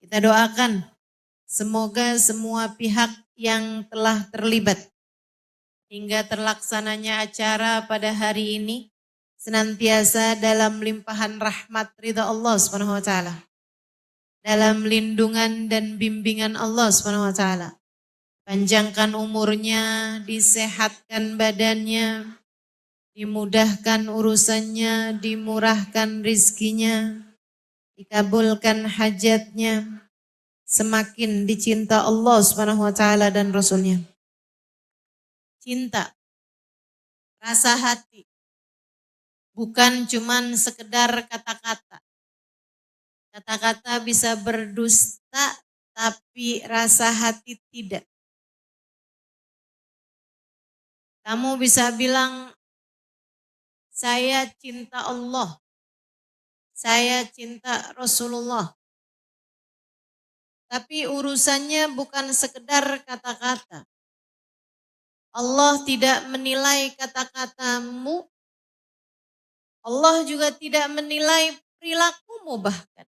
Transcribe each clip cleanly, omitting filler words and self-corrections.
Kita doakan semoga semua pihak yang telah terlibat hingga terlaksananya acara pada hari ini senantiasa dalam limpahan rahmat ridha Allah Subhanahu wa taala. Dalam lindungan dan bimbingan Allah Subhanahu wa taala. Panjangkan umurnya, disehatkan badannya, dimudahkan urusannya, dimurahkan rizkinya, dikabulkan hajatnya, semakin dicinta Allah Subhanahu wa taala dan Rasulnya. Cinta, rasa hati, bukan cuman sekedar kata-kata. Kata-kata bisa berdusta, tapi rasa hati tidak. Kamu bisa bilang, saya cinta Allah, saya cinta Rasulullah. Tapi urusannya bukan sekedar kata-kata. Allah tidak menilai kata-katamu, Allah juga tidak menilai perilakumu bahkan.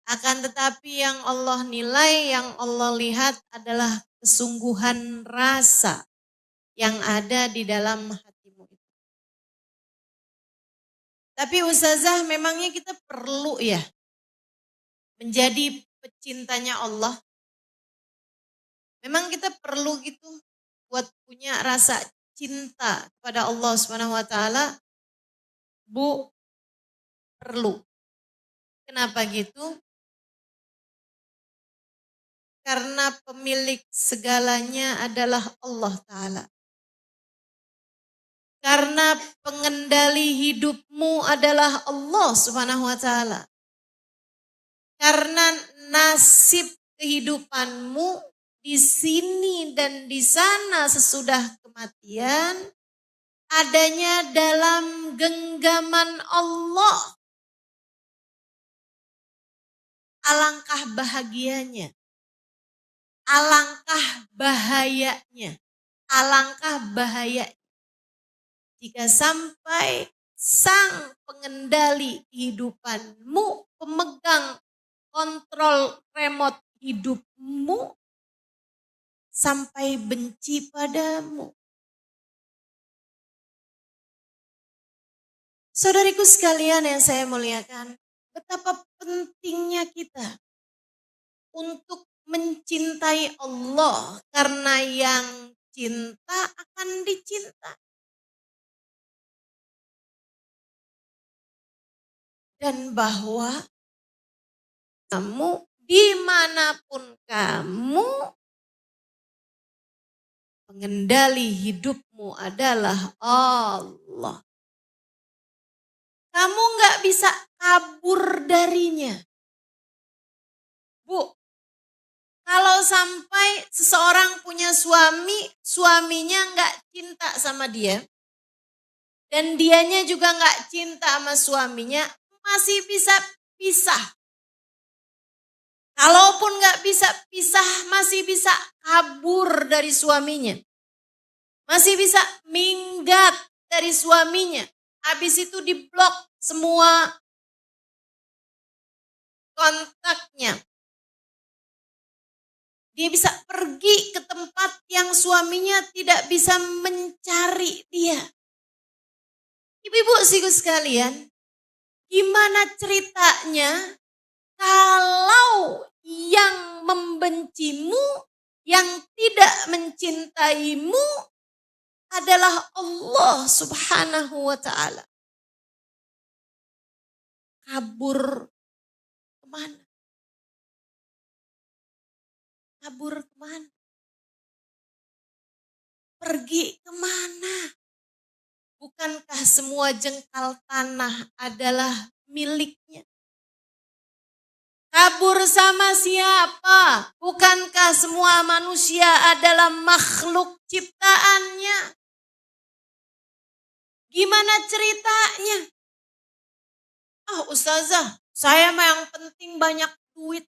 Akan tetapi yang Allah nilai, yang Allah lihat adalah kesungguhan rasa yang ada di dalam hatimu. Tapi Ustazah, memangnya kita perlu ya menjadi pecintanya Allah? Memang kita perlu gitu buat punya rasa cinta kepada Allah Subhanahu wa taala? Bu, perlu. Kenapa gitu? Karena pemilik segalanya adalah Allah Ta'ala. Karena pengendali hidupmu adalah Allah Subhanahu wa taala. Karena nasib kehidupanmu di sini dan di sana sesudah kematian adanya dalam genggaman Allah. Alangkah bahagianya. Alangkah bahayanya. Alangkah bahayanya jika sampai sang pengendali kehidupanmu, pemegang kontrol remote hidupmu, sampai benci padamu. Saudariku sekalian yang saya muliakan, betapa pentingnya kita untuk mencintai Allah, karena yang cinta akan dicinta. Dan bahwa kamu, dimanapun kamu, pengendali hidupmu adalah Allah. Kamu gak bisa kabur darinya. Bu, kalau sampai seseorang punya suami, suaminya gak cinta sama dia, dan dianya juga gak cinta sama suaminya, masih bisa pisah. Kalaupun gak bisa pisah, masih bisa kabur dari suaminya. Masih bisa minggat dari suaminya. Habis itu diblok semua kontaknya. Dia bisa pergi ke tempat yang suaminya tidak bisa mencari dia. Ibu-ibu sekalian, gimana ceritanya kalau yang membencimu, yang tidak mencintaimu adalah Allah Subhanahu wa taala? Kabur kemana? Kabur kemana? Pergi kemana? Bukankah semua jengkal tanah adalah miliknya? Kabur sama siapa? Bukankah semua manusia adalah makhluk ciptaannya? Gimana ceritanya? Ustazah, saya mah yang penting banyak duit.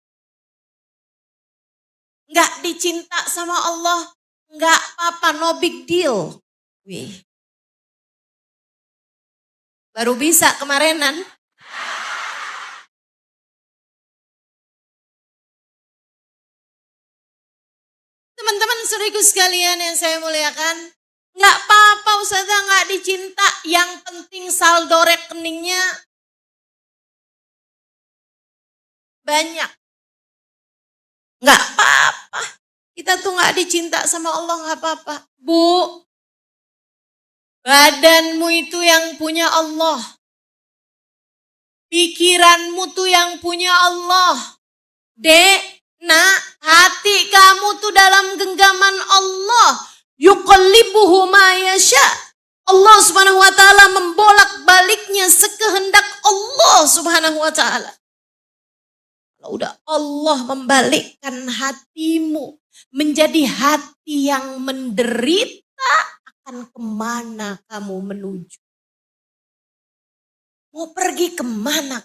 Nggak dicinta sama Allah, nggak apa-apa, no big deal. Wih. Baru bisa kemarinan. saudaraku sekalian yang saya muliakan, nggak apa-apa Ustazah nggak dicinta, yang penting saldo rekeningnya banyak. Nggak apa-apa. Kita tuh nggak dicinta sama Allah, nggak apa-apa. Bu, badanmu itu yang punya Allah. Pikiranmu tuh yang punya Allah. Dek, nak, hati kamu tuh dalam genggaman Allah. Yuqallibuhu ma yasha. Allah Subhanahu wa taala membolak-baliknya sekehendak Allah Subhanahu wa taala. Kalau udah Allah membalikkan hatimu menjadi hati yang menderita, akan kemana kamu menuju? Mau pergi kemana?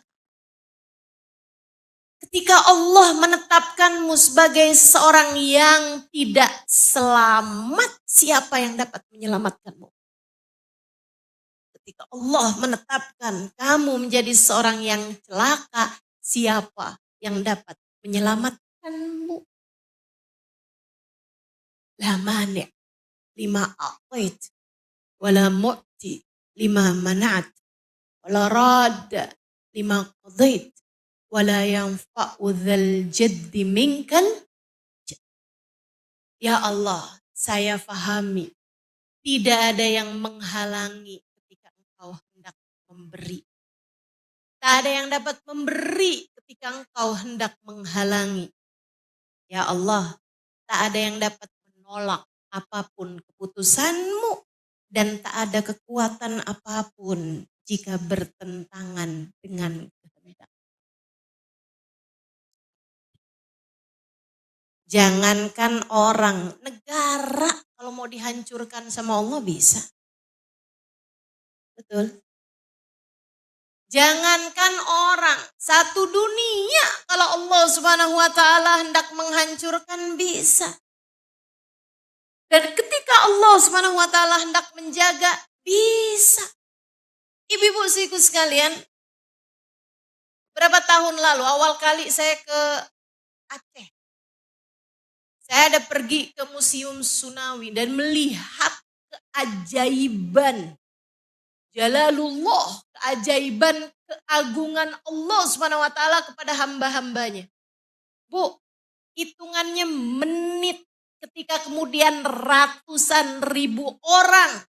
Ketika Allah menetapkanmu sebagai seorang yang tidak selamat, siapa yang dapat menyelamatkanmu? Ketika Allah menetapkan kamu menjadi seorang yang celaka, siapa yang dapat menyelamatkanmu? La mani' lima a'tait, wala mu'ti lima mana'at, wala radda lima qadait, wala yanfa'u dzal jaddi minkal. Ya Allah, saya fahami tidak ada yang menghalangi ketika Engkau hendak memberi. Tak ada yang dapat memberi ketika Engkau hendak menghalangi. Ya Allah, tak ada yang dapat menolak apapun keputusanmu, dan tak ada kekuatan apapun jika bertentangan dengan kehendak. Jangankan orang, negara kalau mau dihancurkan sama Allah bisa. Betul. Jangankan orang, satu dunia kalau Allah Subhanahu wa taala hendak menghancurkan bisa. Dan ketika Allah Subhanahu wa taala hendak menjaga, bisa. Ibu-ibu saudaraku sekalian, berapa tahun lalu awal kali saya ke Aceh. Saya ada pergi ke Museum Sunawi dan melihat keajaiban Jalalullah, keajaiban keagungan Allah Subhanahu wa taala kepada hamba-hambanya. Bu, hitungannya menit ketika kemudian ratusan ribu orang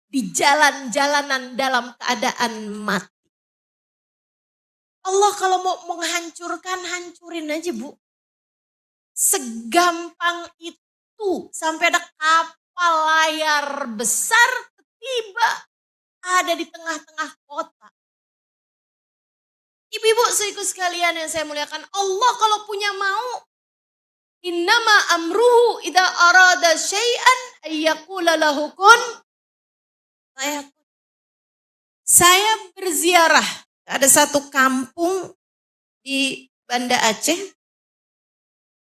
di jalan-jalanan dalam keadaan mati. Allah kalau mau menghancurkan, hancurin aja Bu. Segampang itu, sampai ada kapal layar besar tiba ada di tengah-tengah kota. Ibu-ibu saudaraku sekalian yang saya muliakan, Allah kalau punya mau, innama amruhu idza arada syai'an ayyaqula lahu kun fayakun. Saya berziarah, ada satu kampung di Banda Aceh.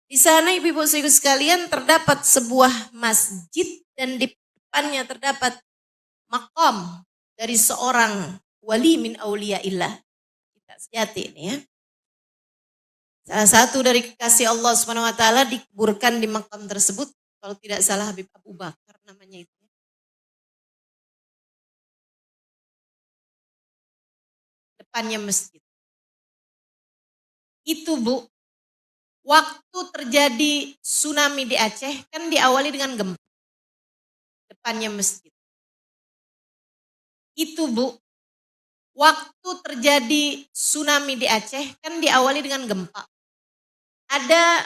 Di sana ibu-ibu saudaraku sekalian terdapat sebuah masjid dan di depannya terdapat makam dari seorang wali min auliyaillah. Kita sejati ini ya. Salah satu dari kekasih Allah Subhanahu wa taala dikuburkan di makam tersebut, kalau tidak salah Habib Abu Bakar namanya itu. Depannya masjid. Itu Bu, waktu terjadi tsunami di Aceh kan diawali dengan gempa. Depannya masjid. Itu Bu, waktu terjadi tsunami di Aceh kan diawali dengan gempa. Ada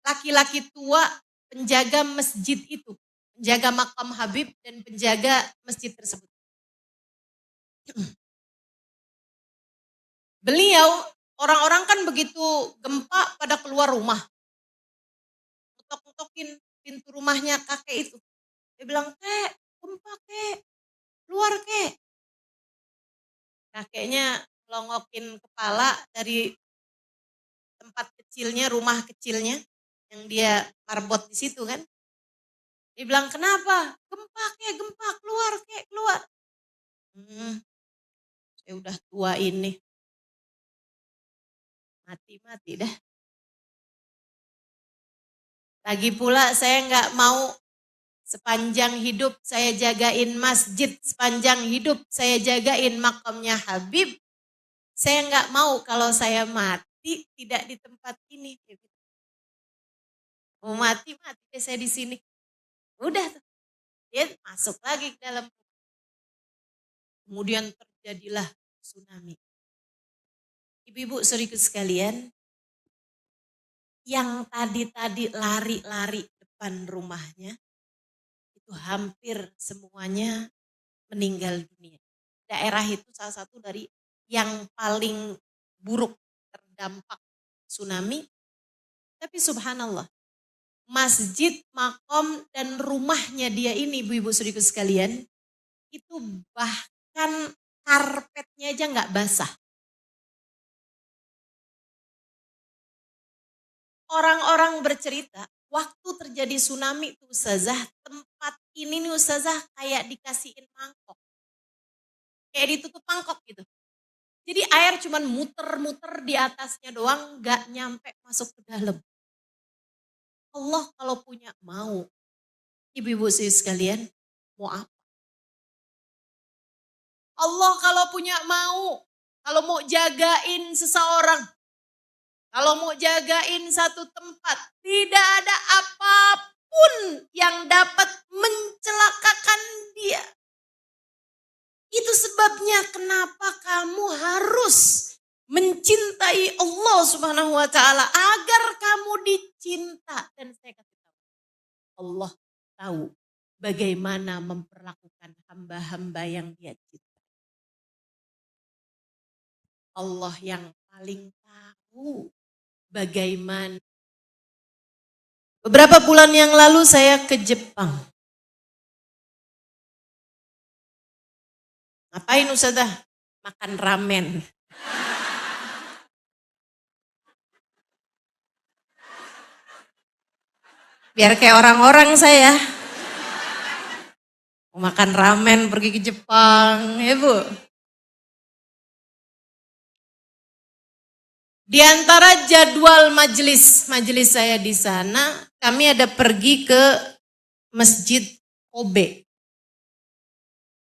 laki-laki tua penjaga masjid itu, penjaga makam Habib dan penjaga masjid tersebut. Beliau, orang-orang kan begitu gempa pada keluar rumah. Ketok-ketokin pintu rumahnya kakek itu. Dia bilang, "Kek, gempa kek, keluar kek." Kakeknya longokin kepala dari tempat kecilnya, rumah kecilnya yang dia marbot di situ kan. Dia bilang, "Kenapa? Gempa kek, gempa, keluar kek, keluar." Saya udah tua ini. Mati-mati dah. Lagi pula saya nggak mau sepanjang hidup saya jagain masjid, sepanjang hidup saya jagain makamnya Habib. Saya nggak mau kalau saya mati tidak di tempat ini. Mau mati deh saya di sini. Udah tuh. Dia masuk lagi ke dalam. Kemudian terjadilah tsunami. Ibu-ibu saudaraku sekalian, yang tadi lari-lari depan rumahnya, itu hampir semuanya meninggal dunia. Daerah itu salah satu dari yang paling buruk terdampak tsunami. Tapi subhanallah, masjid, makom, dan rumahnya dia ini, ibu-ibu saudaraku sekalian, itu bahkan karpetnya aja nggak basah. Orang-orang bercerita, waktu terjadi tsunami itu Ustazah, tempat ini nih Ustazah kayak dikasihin mangkok. Kayak ditutup mangkok gitu. Jadi air cuman muter-muter di atasnya doang, gak nyampe masuk ke dalam. Allah kalau punya mau, ibu-ibu sekalian, mau apa? Allah kalau punya mau, kalau mau jagain seseorang, kalau mau jagain satu tempat, tidak ada apapun yang dapat mencelakakan dia. Itu sebabnya kenapa kamu harus mencintai Allah Subhanahu wa taala agar kamu dicinta. Dan saya kasih tahu, Allah tahu bagaimana memperlakukan hamba-hamba yang Dia cinta. Allah yang paling tahu bagaimana. Beberapa bulan yang lalu saya ke Jepang. Ngapain Ustazah? Makan ramen. Biar kayak orang-orang saya. Mau makan ramen pergi ke Jepang, ya Bu. Di antara jadwal majelis saya di sana, kami ada pergi ke Masjid Kobe.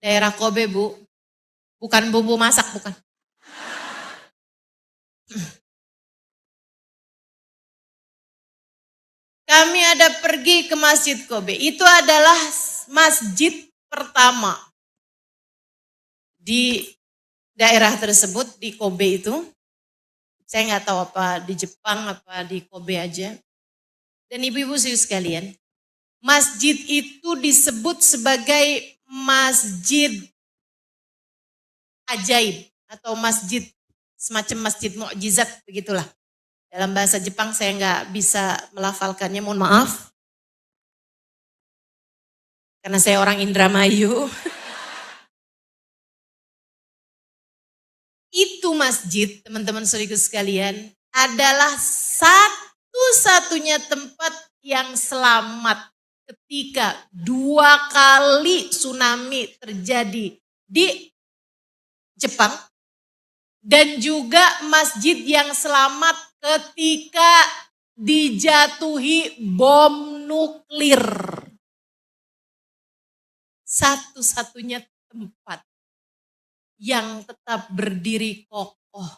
Daerah Kobe, Bu. Bukan bumbu masak, bukan. Kami ada pergi ke Masjid Kobe. Itu adalah masjid pertama di daerah tersebut, di Kobe itu. Saya nggak tahu apa di Jepang, apa di Kobe aja. Dan ibu-ibu sekalian, masjid itu disebut sebagai masjid ajaib atau masjid, semacam masjid mukjizat begitulah. Dalam bahasa Jepang saya nggak bisa melafalkannya, mohon maaf. Karena saya orang Indramayu. Itu masjid, teman-teman saudaraku sekalian, adalah satu-satunya tempat yang selamat ketika 2 kali tsunami terjadi di Jepang. Dan juga masjid yang selamat ketika dijatuhi bom nuklir. Satu-satunya tempat yang tetap berdiri kokoh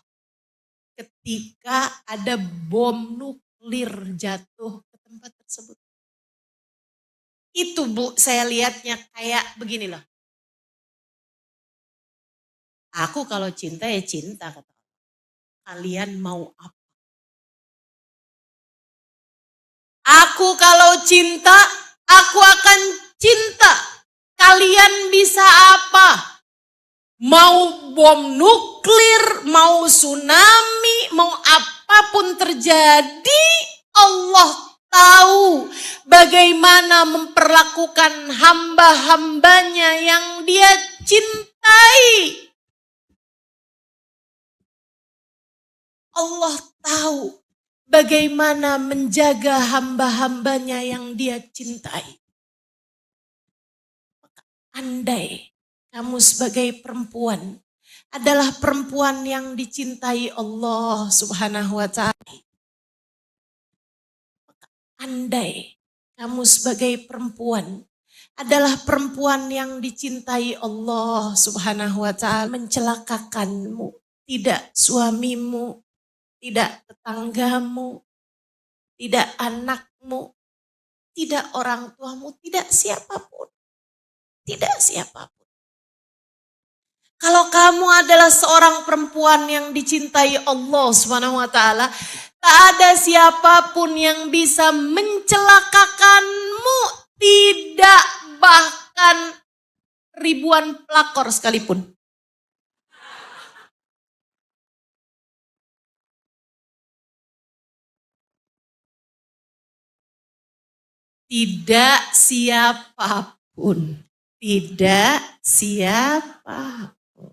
ketika ada bom nuklir jatuh ke tempat tersebut. Itu Bu, saya lihatnya kayak begini loh. Aku kalau cinta ya cinta, kata Allah. Kalian mau apa? Aku kalau cinta, aku akan cinta. Kalian bisa apa? Mau bom nuklir, mau tsunami, mau apapun terjadi, Allah tahu bagaimana memperlakukan hamba-hambanya yang Dia cintai. Allah tahu bagaimana menjaga hamba-hambanya yang Dia cintai. Andai kamu sebagai perempuan adalah perempuan yang dicintai Allah Subhanahu wa taala. andai kamu sebagai perempuan adalah perempuan yang dicintai Allah Subhanahu wa Ta'ala, mencelakakanmu, tidak suamimu, tidak tetanggamu, tidak anakmu, tidak orang tuamu, tidak siapapun. Tidak siapapun. Kalau kamu adalah seorang perempuan yang dicintai Allah Subhanahu wa Ta'ala, tak ada siapapun yang bisa mencelakakanmu, tidak bahkan ribuan pelakor sekalipun. Tidak siapapun. Tidak siapapun.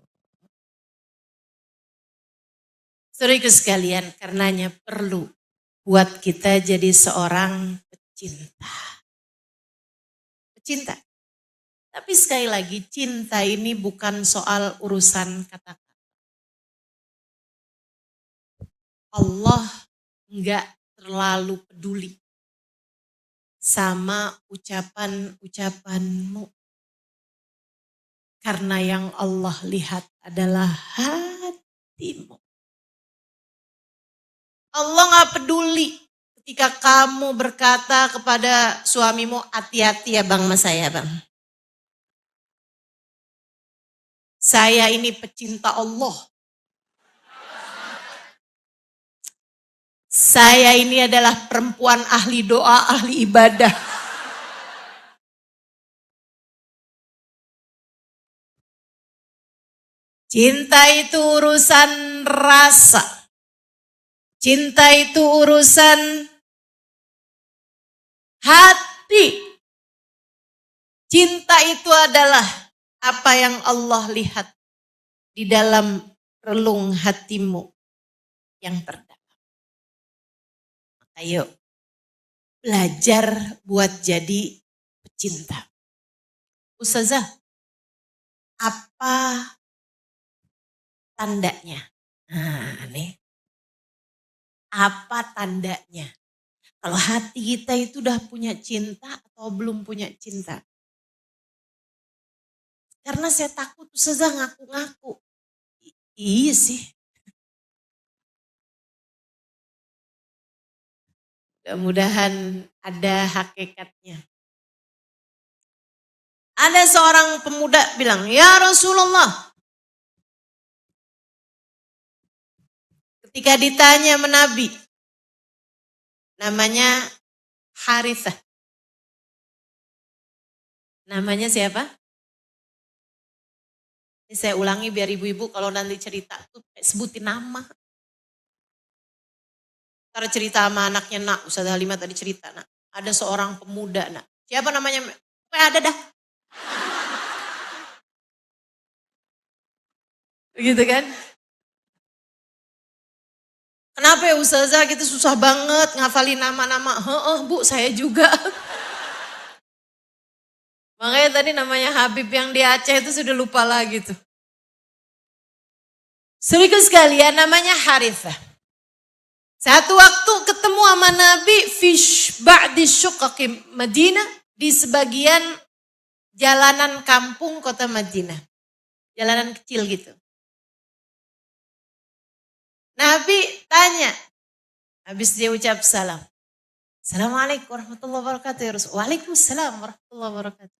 Saudaraku sekalian, karenanya perlu buat kita jadi seorang pecinta. Pecinta. Tapi sekali lagi, cinta ini bukan soal urusan kata-kata. Allah enggak terlalu peduli sama ucapan-ucapanmu. Karena yang Allah lihat adalah hatimu. Allah gak peduli ketika kamu berkata kepada suamimu, hati-hati ya bang sama saya bang. Saya ini pecinta Allah. Saya ini adalah perempuan ahli doa, ahli ibadah. Cinta itu urusan rasa. Cinta itu urusan hati. Cinta itu adalah apa yang Allah lihat di dalam relung hatimu yang terdalam. Ayo belajar buat jadi pecinta. Ustazah, apa tandanya? Nah, nih. Apa tandanya? Kalau hati kita itu udah punya cinta atau belum punya cinta? Karena saya takut Ustazah ngaku-ngaku. Iya sih. Mudah-mudahan ada hakikatnya. Ada seorang pemuda bilang, ya Rasulullah. Ketika ditanya sama Nabi, namanya Harithah. Namanya siapa? Ini saya ulangi biar ibu-ibu kalau nanti cerita tuh sebutin nama. Karena cerita sama anaknya nak, Ustazah Halimah tadi cerita nak. Ada seorang pemuda nak. Siapa namanya? Ada dah. Gitu kan? Kenapa ya Ustazah kita susah banget ngafalin nama-nama. Bu saya juga. Makanya tadi namanya Habib yang di Aceh itu sudah lupa lagi tuh. Saudaraku sekalian namanya Harithah. Satu waktu ketemu sama Nabi fish ba'di syuqaqi Madinah di sebagian jalanan kampung kota Madinah. Jalanan kecil gitu. Nabi tanya, habis dia ucap salam. Assalamualaikum warahmatullahi wabarakatuh ya Rasul. Waalaikumsalam warahmatullahi wabarakatuh.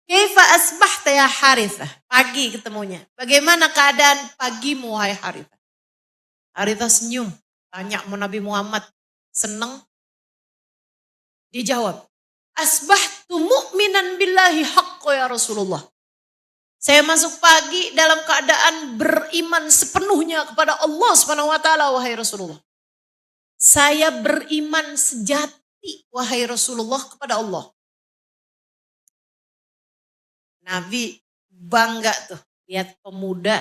Kaifa asbahta ya Harithah? Pagi ketemunya. Bagaimana keadaan pagimu wahai Harithah? Harithah senyum. Tanya sama Nabi Muhammad. Seneng. Dia jawab. Asbahtu mu'minan billahi haqqo ya Rasulullah. Saya masuk pagi dalam keadaan beriman sepenuhnya kepada Allah SWT wahai Rasulullah. Saya beriman sejati wahai Rasulullah kepada Allah. Nabi bangga tuh lihat pemuda.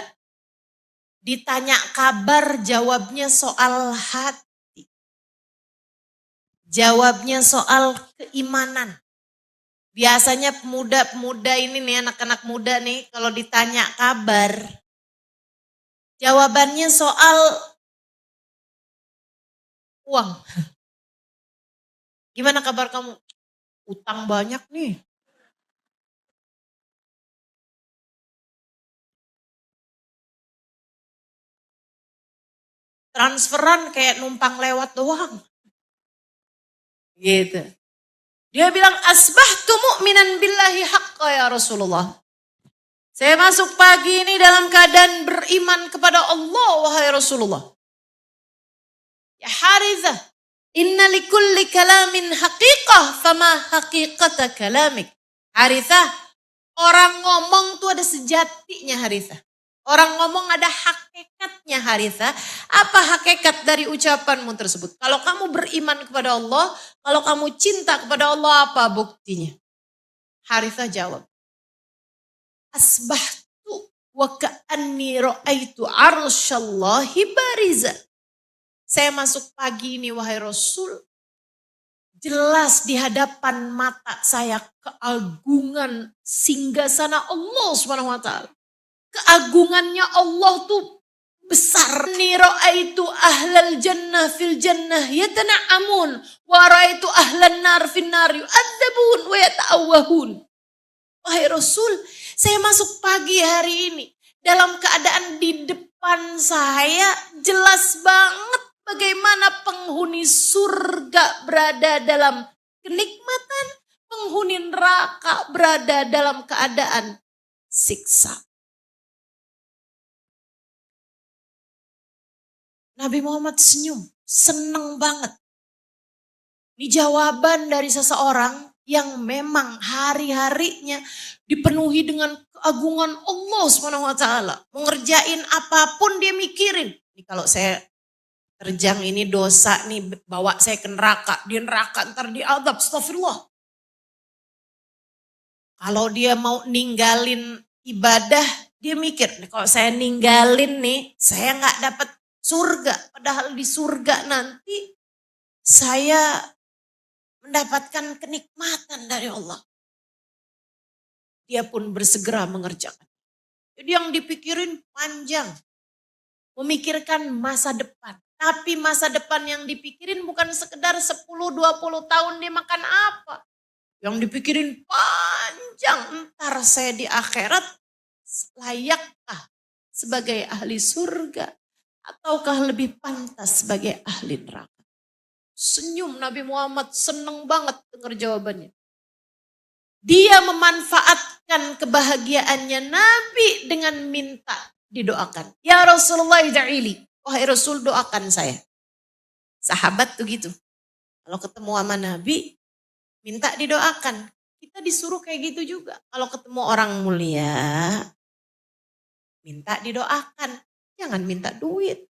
Ditanya kabar jawabnya soal hati. Jawabnya soal keimanan. Biasanya pemuda-pemuda ini nih, anak-anak muda nih, kalau ditanya kabar, jawabannya soal uang. Gimana kabar kamu? Utang banyak nih. Transferan kayak numpang lewat doang. Gitu. Dia bilang, asbahtu mu'minan billahi haqqa ya Rasulullah. Saya masuk pagi ini dalam keadaan beriman kepada Allah, wahai Rasulullah. Ya Harithah, inna likulli kalamin haqiqah, fama haqiqata kalamik. Harithah, orang ngomong tuh ada sejatinya Harithah. Orang ngomong ada hakikatnya Harithah. Apa hakikat dari ucapanmu tersebut? Kalau kamu beriman kepada Allah, kalau kamu cinta kepada Allah, apa buktinya? Harithah jawab, asbahtu wa ka'anni ra'aitu arsyallahi bariza. Saya masuk pagi ini wahai Rasul, jelas di hadapan mata saya keagungan singgasana Allah Subhanahu wa taala. Keagungannya Allah tuh besar. Ni ra'aitu ahlal jannah fil jannah yatana'amun wa ra'aitu ahlan nar fin nar yu'adzabun wa yata'awwahun. Wahai Rasul, saya masuk pagi hari ini dalam keadaan di depan saya jelas banget bagaimana penghuni surga berada dalam kenikmatan, penghuni neraka berada dalam keadaan siksa. Nabi Muhammad senyum, seneng banget. Ini jawaban dari seseorang yang memang hari-harinya dipenuhi dengan keagungan Allah Subhanahu wa taala. Mengerjain apapun dia mikirin. Ini kalau saya terjang ini dosa nih bawa saya ke neraka. Di neraka ntar diadab, astagfirullah. Kalau dia mau ninggalin ibadah, dia mikir, kalau saya ninggalin nih, saya nggak dapat surga. Padahal di surga nanti saya mendapatkan kenikmatan dari Allah. Dia pun bersegera mengerjakan. Jadi yang dipikirin panjang. Memikirkan masa depan. Tapi masa depan yang dipikirin bukan sekedar 10-20 tahun dia makan apa. Yang dipikirin panjang. Entar saya di akhirat layakkah sebagai ahli surga. Ataukah lebih pantas sebagai ahli neraka? Senyum Nabi Muhammad, seneng banget dengar jawabannya. Dia memanfaatkan kebahagiaannya Nabi dengan minta didoakan. Ya Rasulullah ida'ili, wahai Rasul doakan saya. Sahabat tuh gitu. Kalau ketemu sama Nabi, minta didoakan. Kita disuruh kayak gitu juga. Kalau ketemu orang mulia, minta didoakan. Jangan minta duit.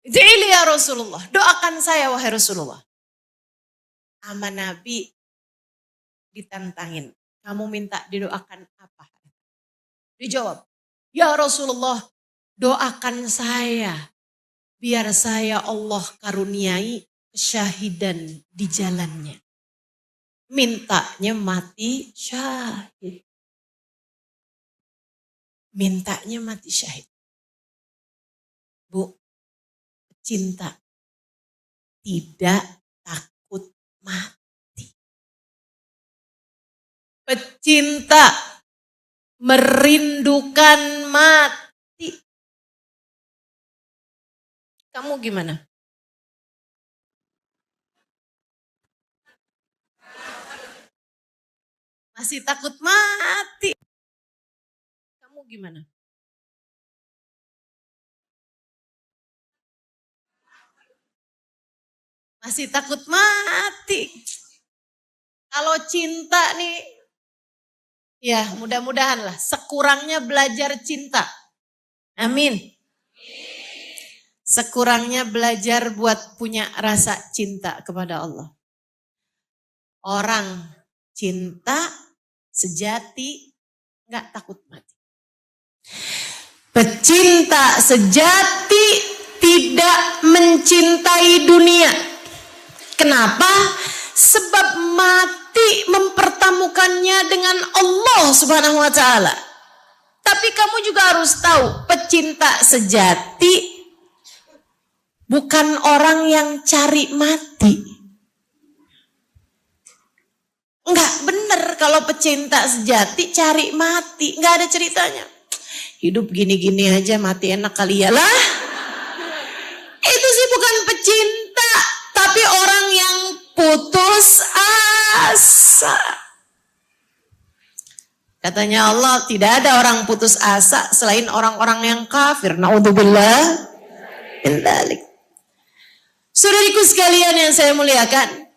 Ja'ili ya Rasulullah, doakan saya wahai Rasulullah. Sama Nabi ditantangin, kamu minta didoakan apa? Dijawab, ya Rasulullah doakan saya. Biar saya Allah karuniai kesyahidan di jalannya. Mintanya mati syahid. Mintanya mati syahid. Bu, cinta tidak takut mati. Pecinta merindukan mati. Kamu gimana? Masih takut mati. Kamu gimana? Masih takut mati. Kalau cinta nih, ya mudah-mudahan lah sekurangnya belajar cinta. Amin. Sekurangnya belajar buat punya rasa cinta kepada Allah. Orang cinta sejati nggak takut mati. Pecinta sejati tidak mencintai dunia. Kenapa? Sebab mati mempertemukannya dengan Allah Subhanahu wa taala. Tapi kamu juga harus tahu, pecinta sejati bukan orang yang cari mati. Enggak bener kalau pecinta sejati cari mati. Enggak ada ceritanya. Hidup gini-gini aja mati enak kali ya lah. Itu sih bukan pecinta. Tapi orang yang putus asa. Katanya Allah, tidak ada orang putus asa selain orang-orang yang kafir. Naudzubillah min dzalik. Saudariku sekalian yang saya muliakan,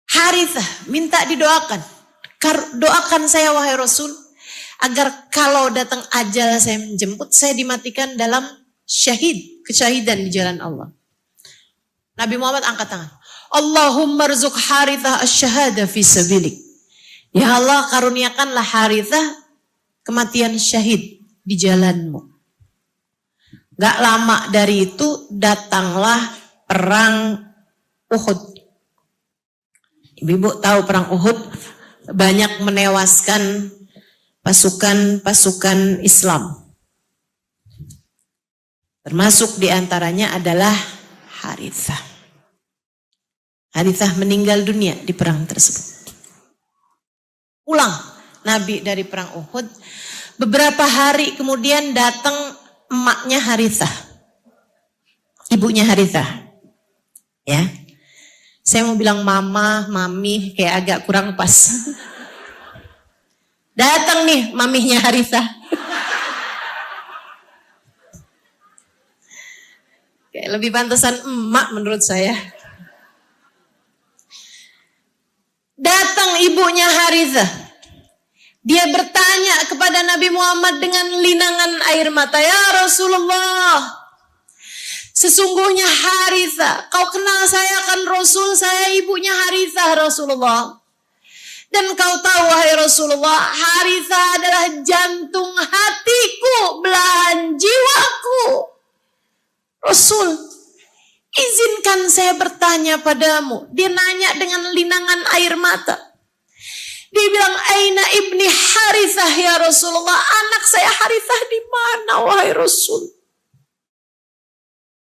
Harithah minta didoakan. Doakan saya wahai Rasul, agar kalau datang ajal saya menjemput, saya dimatikan dalam kesyahidan di jalan Allah. Nabi Muhammad angkat tangan. Allahumma rzuq Harithah asyhada fi sabilik. Ya Allah, karuniakanlah Harithah kematian syahid di jalanmu. Gak lama dari itu datanglah perang Uhud. Ibu tahu perang Uhud banyak menewaskan pasukan-pasukan Islam. Termasuk diantaranya adalah Harithah. Harithah meninggal dunia di perang tersebut. Pulang Nabi dari perang Uhud. Beberapa hari kemudian datang emaknya Harithah. Ibunya Harithah. Ya. Saya mau bilang mama, mami kayak agak kurang pas. Datang nih mamihnya Harithah. Kayak lebih pantasan emak menurut saya. Datang ibunya Harithah. Dia bertanya kepada Nabi Muhammad dengan linangan air mata. Ya Rasulullah, sesungguhnya Harithah, kau kenal saya kan Rasul, saya ibunya Harithah Rasulullah. Dan kau tahu wahai Rasulullah, Harithah adalah jantung hatiku, belahan jiwaku. Rasul, izinkan saya bertanya padamu. Dia nanya dengan linangan air mata. Dia bilang, Aina ibni Harithah ya Rasulullah. Anak saya Harithah di mana wahai Rasul?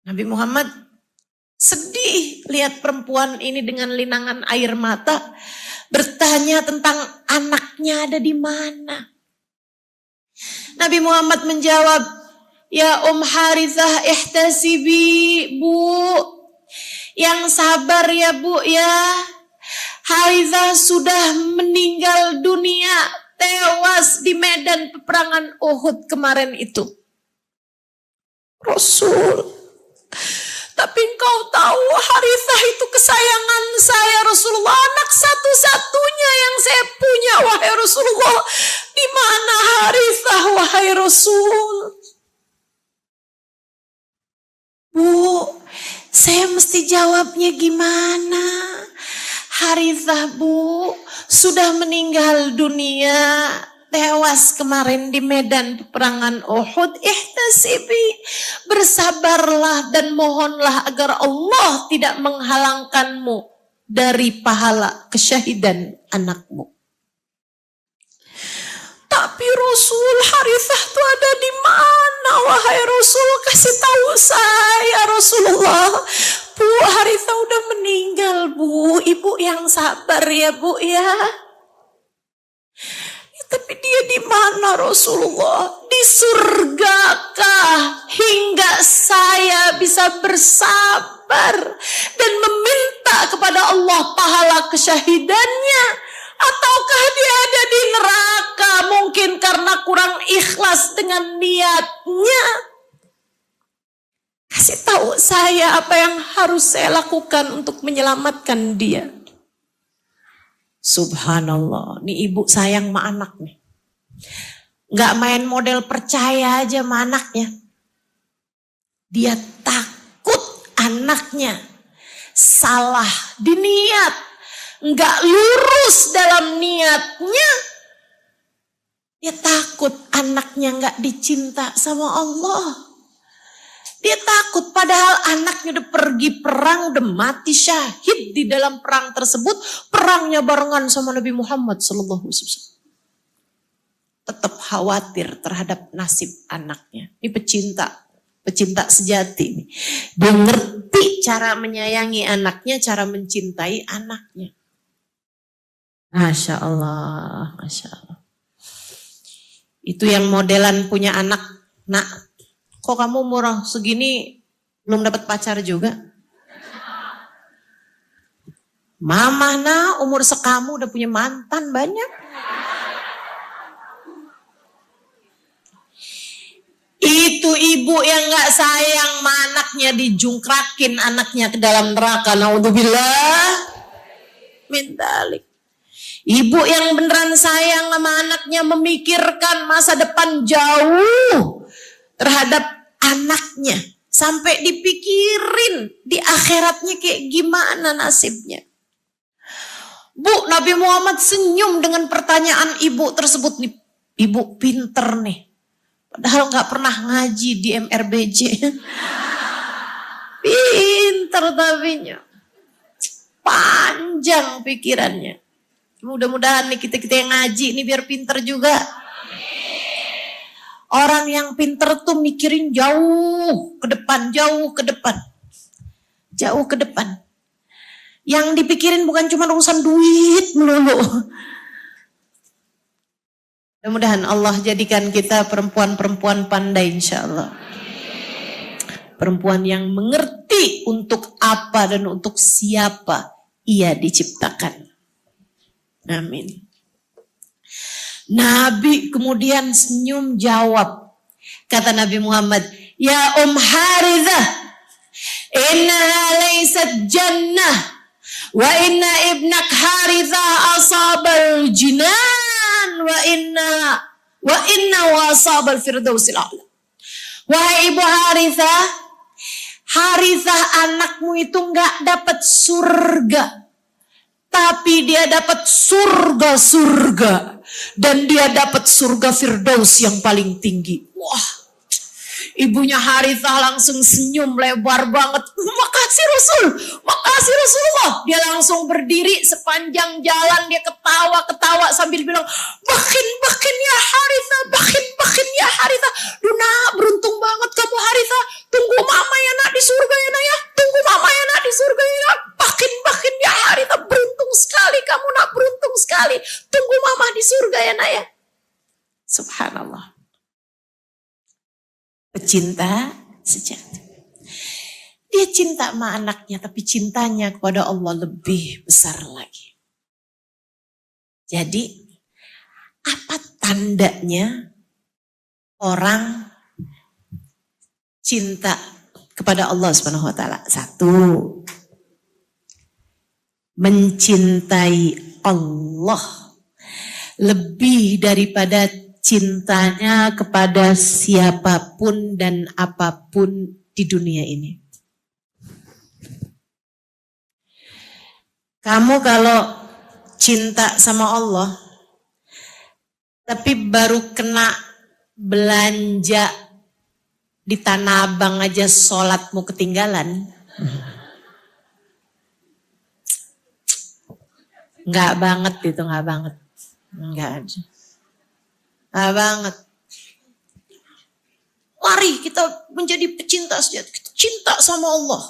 Nabi Muhammad sedih lihat perempuan ini dengan linangan air mata. Bertanya tentang anaknya ada di mana. Nabi Muhammad menjawab, Ya Harithah ihtasibi bu. Yang sabar ya bu ya. Harithah sudah meninggal dunia. Tewas di medan peperangan Uhud kemarin itu. Rasul. Tapi engkau tahu Harithah itu kesayangan saya Rasulullah. Anak satu-satunya yang saya punya wahai Rasulullah. Di mana Harithah wahai Rasul? Bu, saya mesti jawabnya gimana? Harithah bu, sudah meninggal dunia, tewas kemarin di medan peperangan Uhud. Ihtasibi, bersabarlah dan mohonlah agar Allah tidak menghalangkanmu dari pahala kesyahidan anakmu. Tapi Rasul, Harithah itu ada di mana? Wahai Rasul, kasih tahu saya Rasulullah. Bu, Harithah udah meninggal bu. Ibu yang sabar ya bu ya. Tapi dia di mana Rasulullah? Di surgakah hingga saya bisa bersabar dan meminta kepada Allah pahala kesyahidannya? Ataukah dia ada di neraka mungkin karena kurang ikhlas dengan niatnya? Kasih tahu saya apa yang harus saya lakukan untuk menyelamatkan dia. Subhanallah, nih ibu sayang sama anak nih. Gak main model percaya aja sama anaknya. Dia takut anaknya salah di niat, gak lurus dalam niatnya. Dia takut anaknya gak dicinta sama Allah. Dia takut padahal anaknya udah pergi perang, udah mati syahid di dalam perang tersebut. Perangnya barengan sama Nabi Muhammad SAW. Tetap khawatir terhadap nasib anaknya. Ini pecinta. pecinta sejati. Dia ngerti cara menyayangi anaknya, cara mencintai anaknya. Masya Allah, Masya Allah. Itu yang modelan punya anak. Nak, kok kamu umur segini belum dapat pacar juga? Mama nah umur sekamu udah punya mantan banyak. Itu ibu yang gak sayang sama anaknya dijungkrakin anaknya ke dalam neraka. Naudzubillah min dzalik. Ibu yang beneran sayang sama anaknya, memikirkan masa depan jauh terhadap anaknya. Sampai dipikirin di akhiratnya kayak gimana nasibnya. Bu, Nabi Muhammad senyum dengan pertanyaan ibu tersebut nih. Ibu pinter nih. Padahal gak pernah ngaji di MRBJ. Pinter tapinya. Panjang pikirannya. Mudah-mudahan nih kita yang ngaji nih biar pinter juga. Orang yang pinter tuh mikirin jauh ke depan, jauh ke depan. Jauh ke depan. Yang dipikirin bukan cuma urusan duit melulu. Mudah-mudahan Allah jadikan kita perempuan-perempuan pandai insya Allah. Perempuan yang mengerti untuk apa dan untuk siapa ia diciptakan. Amin. Nabi kemudian senyum jawab. Kata Nabi Muhammad, Ya Harithah, innaha laysat jannah, wa inna ibnak Harithah asabal jinan, wa inna wasabal firdausil a'la. Wahai ibu Harithah, Harithah anakmu itu enggak dapat surga, tapi dia dapat surga-surga. Dan dia dapat surga Firdaus yang paling tinggi. Wah, ibunya Harithah langsung senyum lebar banget. Makasih Rasul, makasih Rasulullah. Dia langsung berdiri sepanjang jalan. Dia ketawa-ketawa sambil bilang, Bakin ya Harithah, bakin ya Harithah. Duna, beruntung banget kamu Harithah. Tunggu mama ya nak di surga ya nak ya. Tunggu mama ya nak di surga ya nak. Bakin ya Harithah, beruntung sekali kamu nak, beruntung sekali. Tunggu mama di surga ya nak ya. Subhanallah. Pecinta sejati. Dia cinta sama anaknya, tapi cintanya kepada Allah lebih besar lagi. Jadi, apa tandanya orang cinta kepada Allah Subhanahu wa taala? Satu, mencintai Allah lebih daripada cintanya kepada siapapun dan apapun di dunia ini. Kamu kalau cinta sama Allah, tapi baru kena belanja di Tanah Abang aja sholatmu ketinggalan, enggak banget itu, enggak banget. Enggak aja. Enggak banget. Mari kita menjadi pecinta sejati. Kita cinta sama Allah.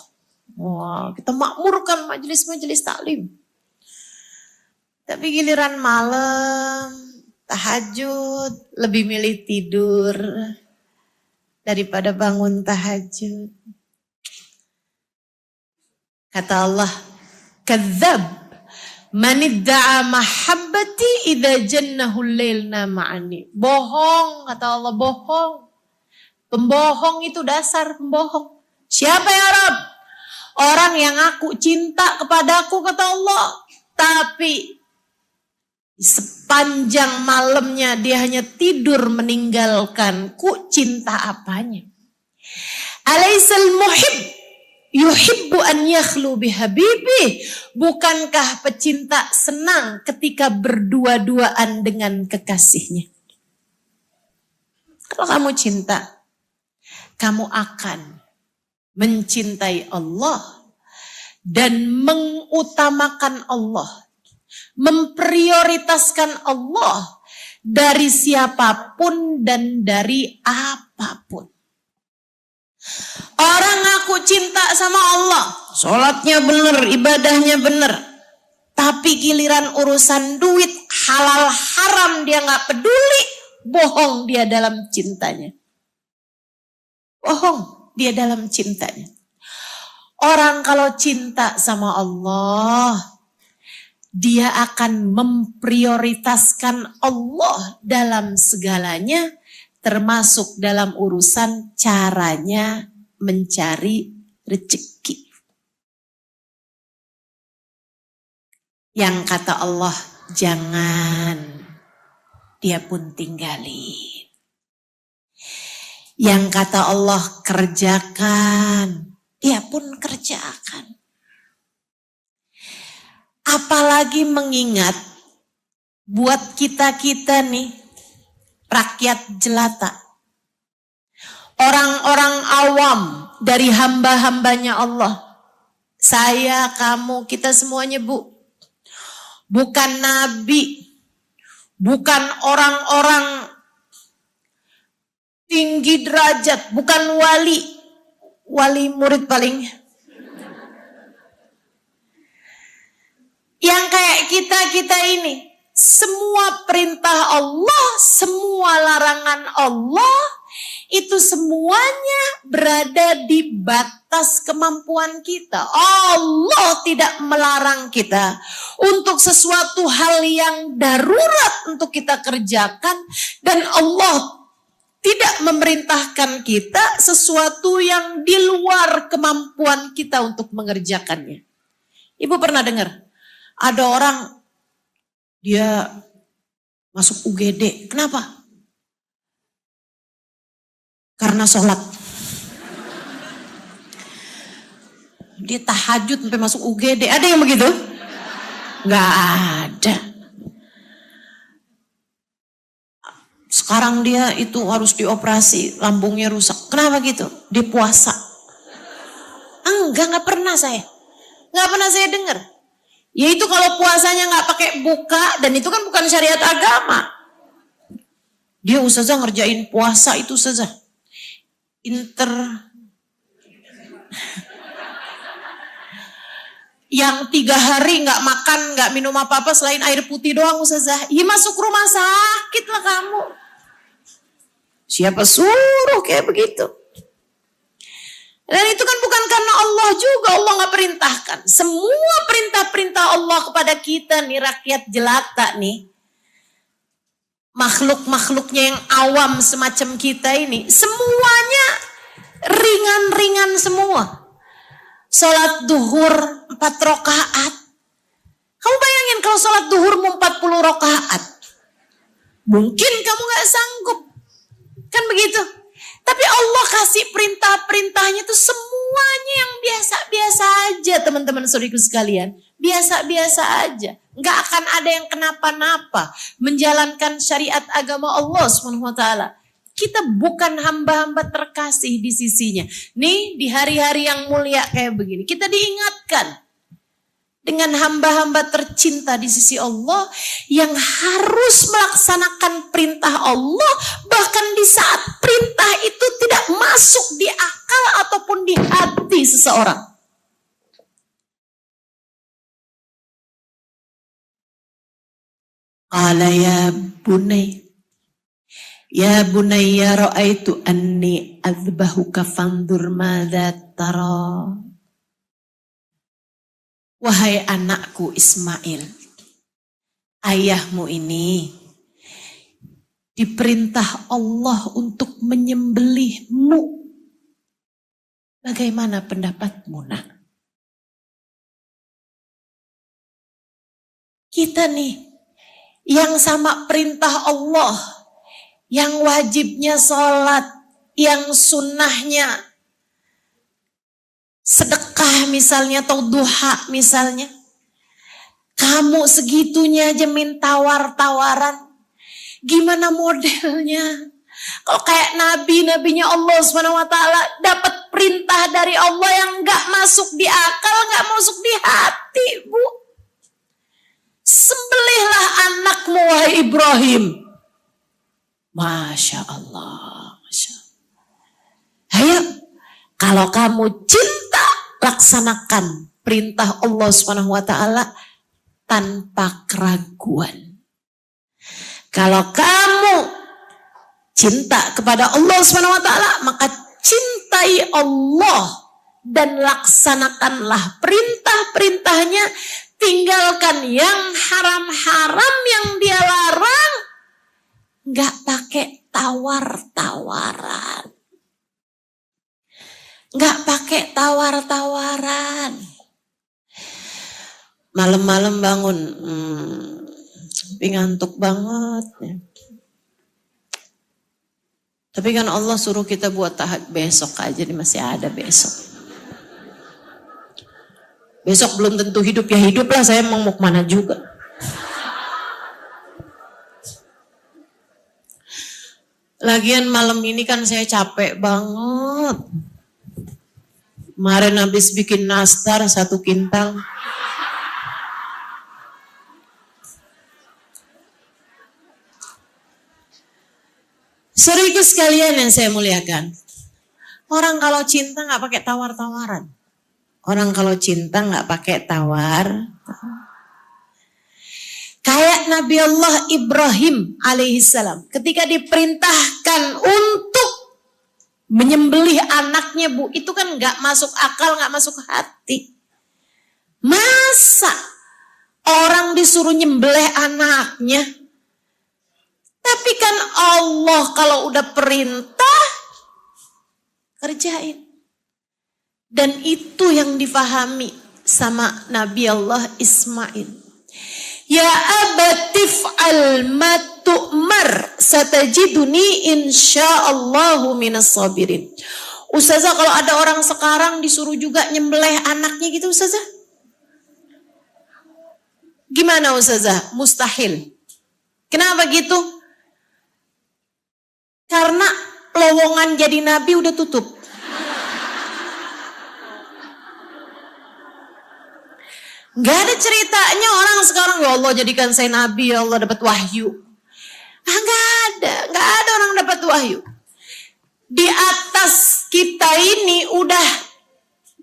Wah, kita makmurkan majelis-majelis taklim. Tapi giliran malam, tahajud, lebih milih tidur daripada bangun tahajud. Kata Allah, kadzab man idda'a mahabbati idza jannahu al-lailna ma'ani. Bohong, kata Allah, bohong. Pembohong itu dasar pembohong. Siapa ya Rabb? Orang yang aku cinta kepadaku, kata Allah, tapi sepanjang malamnya dia hanya tidur meninggalkanku, cinta apanya? Alaisal muhib yuhibbu an yakhlu bihabibi. Bukankah pecinta senang ketika berdua-duaan dengan kekasihnya? Kalau kamu cinta, kamu akan mencintai Allah dan mengutamakan Allah, memprioritaskan Allah dari siapapun dan dari apapun. Orang ngaku cinta sama Allah, sholatnya bener, ibadahnya bener, tapi giliran urusan duit, halal haram dia gak peduli, bohong dia dalam cintanya. Bohong dia dalam cintanya. Orang kalau cinta sama Allah, dia akan memprioritaskan Allah dalam segalanya, termasuk dalam urusan caranya mencari rezeki. Yang kata Allah, jangan, dia pun tinggalin. Yang kata Allah, kerjakan, dia pun kerjakan. Apalagi mengingat buat kita-kita nih, rakyat jelata, orang-orang awam dari hamba-hambanya Allah. Saya, kamu, kita semuanya bukan nabi, bukan orang-orang tinggi derajat, bukan wali murid paling. Yang kayak kita ini, semua perintah Allah, semua larangan Allah, itu semuanya berada di batas kemampuan kita. Allah tidak melarang kita untuk sesuatu hal yang darurat untuk kita kerjakan, dan Allah tidak memerintahkan kita sesuatu yang di luar kemampuan kita untuk mengerjakannya. Ibu pernah dengar? Ada orang, dia masuk UGD. Kenapa? Karena sholat. Dia tahajud sampai masuk UGD. Ada yang begitu? Gak ada. Sekarang dia itu harus dioperasi, lambungnya rusak. Kenapa gitu? Dia puasa. Enggak, gak pernah saya. Gak pernah saya dengar. Yaitu kalau puasanya gak pakai buka, dan itu kan bukan syariat agama. Dia ustazah ngerjain puasa itu ustazah. Yang 3 hari gak makan, gak minum apa-apa selain air putih doang ustazah. Ya masuk rumah sakit lah kamu. Siapa suruh kayak begitu? Dan itu kan bukan karena Allah juga, Allah gak perintahkan. Semua perintah-perintah Allah kepada kita nih, rakyat jelata nih, makhluk-makhluknya yang awam semacam kita ini, semuanya ringan-ringan semua. Sholat duhur 4 rakaat. Kamu bayangin kalau sholat duhur mau 40 rakaat. Mungkin kamu gak sanggup. Kan begitu? Tapi Allah kasih perintah-perintahnya itu semuanya yang biasa-biasa aja, teman-teman saudariku sekalian. Biasa-biasa aja. Nggak akan ada yang kenapa-napa menjalankan syariat agama Allah SWT. Kita bukan hamba-hamba terkasih di sisinya. Nih di hari-hari yang mulia kayak begini, kita diingatkan dengan hamba-hamba tercinta di sisi Allah yang harus melaksanakan perintah Allah, bahkan di saat perintah itu tidak masuk di akal ataupun di hati seseorang. Qala ya bunayya ra'aitu anni azbahuka fandur madza tara. Wahai anakku Ismail, ayahmu ini diperintah Allah untuk menyembelihmu. Bagaimana pendapatmu, nak? Kita nih, yang sama perintah Allah, yang wajibnya sholat, yang sunnahnya sedekah misalnya, atau duha misalnya. Kamu segitunya aja minta tawar-tawaran. Gimana modelnya? Kalau kayak nabinya Allah SWT dapat perintah dari Allah yang gak masuk di akal, gak masuk di hati, Bu. Sembelihlah anakmu, wahai Ibrahim. Masya Allah, Masya Allah. Ayo, Kalau kamu cinta, laksanakan perintah Allah Subhanahu wa taala tanpa keraguan. Kalau kamu cinta kepada Allah Subhanahu wa taala, maka cintai Allah dan laksanakanlah perintah-perintahnya, tinggalkan yang haram-haram yang dia larang. Enggak pakai tawar-tawaran. Enggak pakai tawar-tawaran. Malam-malam bangun, ngantuk banget. Tapi kan Allah suruh kita buat tahajud besok aja, masih ada besok. Besok belum tentu hidup, ya hiduplah, saya mau kemana juga. Lagian malam ini kan saya capek banget. Kemarin habis bikin nastar 1 kintal. Saudaraku sekalian yang saya muliakan, orang kalau cinta nggak pakai tawar-tawaran. Orang kalau cinta nggak pakai tawar. Kayak Nabi Allah Ibrahim alaihissalam, ketika diperintahkan untuk menyembelih anaknya, Bu, itu kan nggak masuk akal, nggak masuk hati. Masa orang disuruh nyembelih anaknya? Tapi kan Allah kalau udah perintah, kerjain. Dan itu yang difahami sama Nabi Allah Ismail. Ya abatif al-ma tu'mar satajiduni insyaallahu minas sabirin. Ustazah, kalau ada orang sekarang disuruh juga nyembelih anaknya gitu, Ustazah? Gimana, Ustazah? Mustahil. Kenapa gitu? Karena lowongan jadi nabi udah tutup. Gak ada ceritanya orang sekarang, ya Allah jadikan saya nabi, ya Allah dapat wahyu. Gak ada orang dapat wahyu. Di atas kita ini udah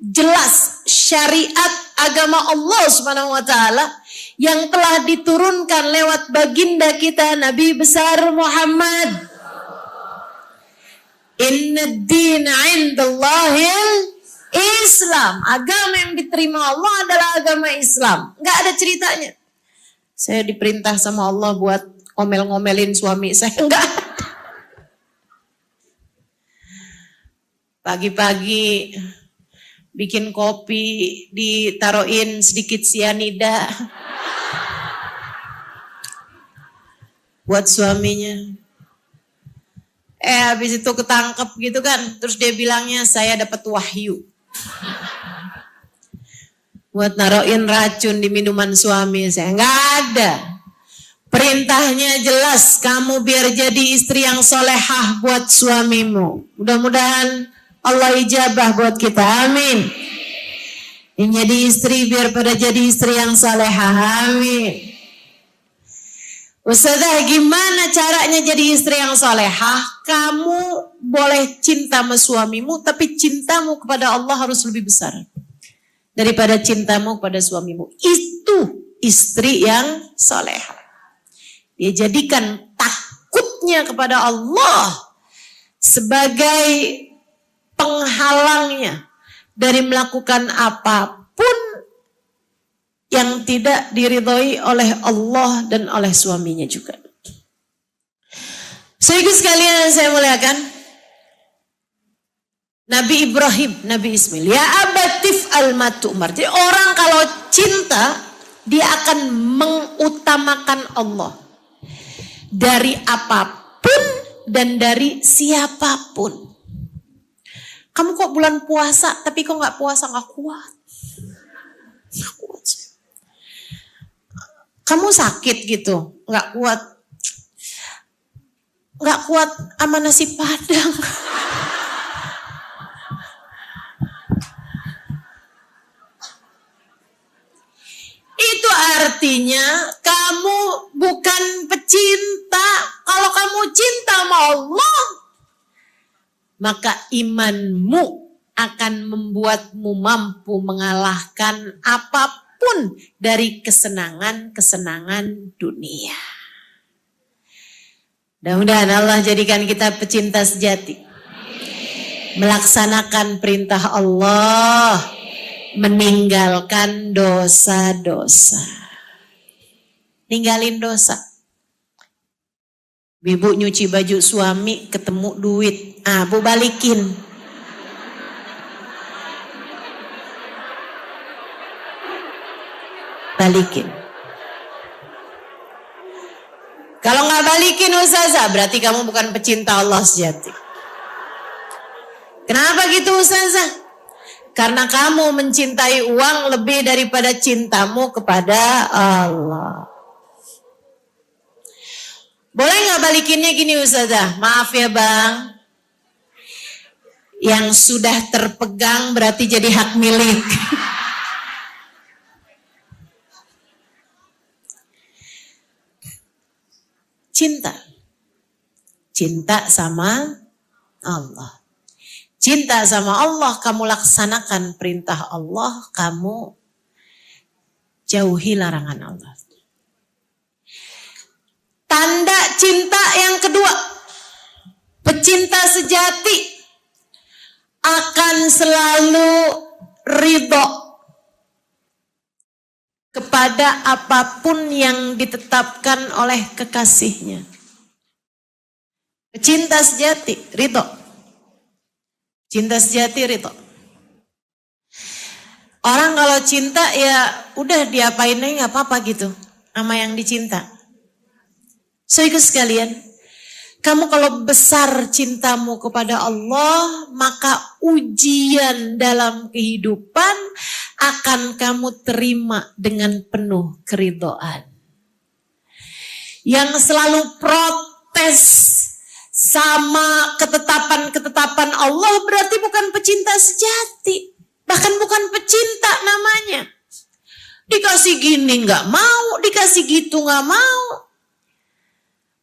jelas syariat agama Allah Subhanahu wa taala yang telah diturunkan lewat baginda kita Nabi besar Muhammad. Inna ad-din 'indallahil Islam. Agama yang diterima Allah adalah agama Islam. Enggak ada ceritanya. Saya diperintah sama Allah buat ngomel-ngomelin suami saya. Enggak. Pagi-pagi bikin kopi, ditaruhin sedikit sianida buat suaminya. Habis itu ketangkep gitu kan. Terus dia bilangnya saya dapat wahyu. Buat naruhin racun di minuman suami saya. Enggak ada. Perintahnya jelas, kamu biar jadi istri yang solehah buat suamimu. Mudah-mudahan Allah ijabah buat kita. Amin. Yang jadi istri biar pada jadi istri yang solehah. Amin. Ustazah, gimana caranya jadi istri yang solehah? Kamu boleh cinta sama suamimu, tapi cintamu kepada Allah harus lebih besar daripada cintamu kepada suamimu. Itu istri yang solehah. Dia jadikan takutnya kepada Allah sebagai penghalangnya dari melakukan apapun yang tidak diridhoi oleh Allah dan oleh suaminya juga. Saudara sekalian saya muliakan, Nabi Ibrahim, Nabi Ismail, ya abatif al-ma tu'mar. Jadi orang kalau cinta, dia akan mengutamakan Allah dari apapun dan dari siapapun. Kamu kok bulan puasa, tapi kok nggak puasa, nggak kuat. Nggak kuat. Kamu sakit gitu, nggak kuat sama nasi padang. Itu artinya kamu bukan pecinta. Kalau kamu cinta sama Allah, maka imanmu akan membuatmu mampu mengalahkan apapun dari kesenangan-kesenangan dunia. Mudah-mudahan Allah jadikan kita pecinta sejati. Melaksanakan perintah Allah, meninggalkan dosa-dosa. Ninggalin dosa. Ibu nyuci baju suami, ketemu duit. Bu balikin. Balikin. Kalau nggak balikin Ustazah, berarti kamu bukan pecinta Allah sejati. Kenapa gitu Ustazah? Karena kamu mencintai uang lebih daripada cintamu kepada Allah. Boleh nggak balikinnya gini Ustazah? Maaf ya Bang. Yang sudah terpegang berarti jadi hak milik. Cinta sama Allah. Cinta sama Allah, kamu laksanakan perintah Allah, kamu jauhi larangan Allah. Tanda cinta yang kedua, pecinta sejati akan selalu ridho kepada apapun yang ditetapkan oleh kekasihnya. Cinta sejati, ridho. Cinta sejati, ridho. Orang kalau cinta ya udah diapain aja gak apa-apa gitu sama yang dicinta. Saudara sekalian, kamu kalau besar cintamu kepada Allah, maka ujian dalam kehidupan akan kamu terima dengan penuh keridhaan. Yang selalu protes sama ketetapan-ketetapan Allah berarti bukan pecinta sejati. Bahkan bukan pecinta namanya. Dikasih gini gak mau, dikasih gitu gak mau.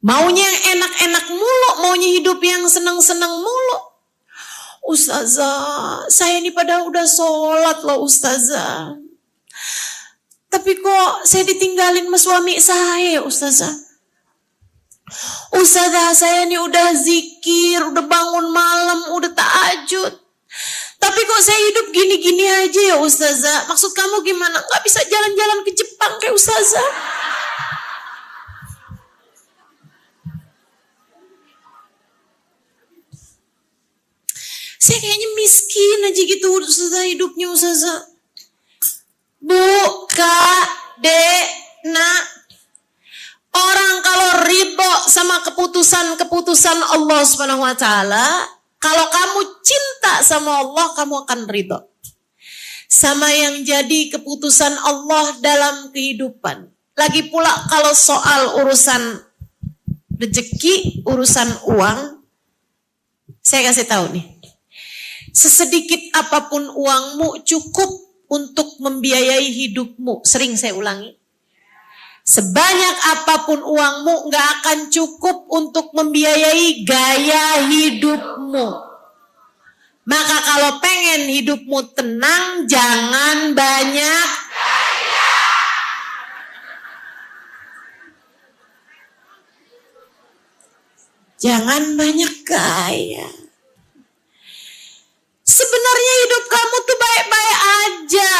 Maunya yang enak-enak mulu, maunya hidup yang senang-senang mulu. Ustazah, saya ini pada udah sholat loh Ustazah. Tapi kok saya ditinggalin sama suami saya Ustazah. Ustazah, saya ini udah zikir, udah bangun malam, udah tahajud. Tapi kok saya hidup gini-gini aja ya Ustazah. Maksud kamu gimana? Gak bisa jalan-jalan ke Jepang kayak Ustazah. Saya kayaknya miskin aja gitu Ustazah hidupnya Ustazah. Bu, Kak, Dek, Nak. Orang kalau ridho sama keputusan-keputusan Allah Subhanahu wa taala, kalau kamu cinta sama Allah, kamu akan ridho sama yang jadi keputusan Allah dalam kehidupan. Lagi pula kalau soal urusan rezeki, urusan uang, saya kasih tahu nih. Sesedikit apapun uangmu cukup untuk membiayai hidupmu. Sering saya ulangi. Sebanyak apapun uangmu gak akan cukup untuk membiayai gaya hidupmu. Maka kalau pengen hidupmu tenang, jangan banyak gaya. Jangan banyak gaya. Sebenarnya hidup kamu tuh baik-baik aja.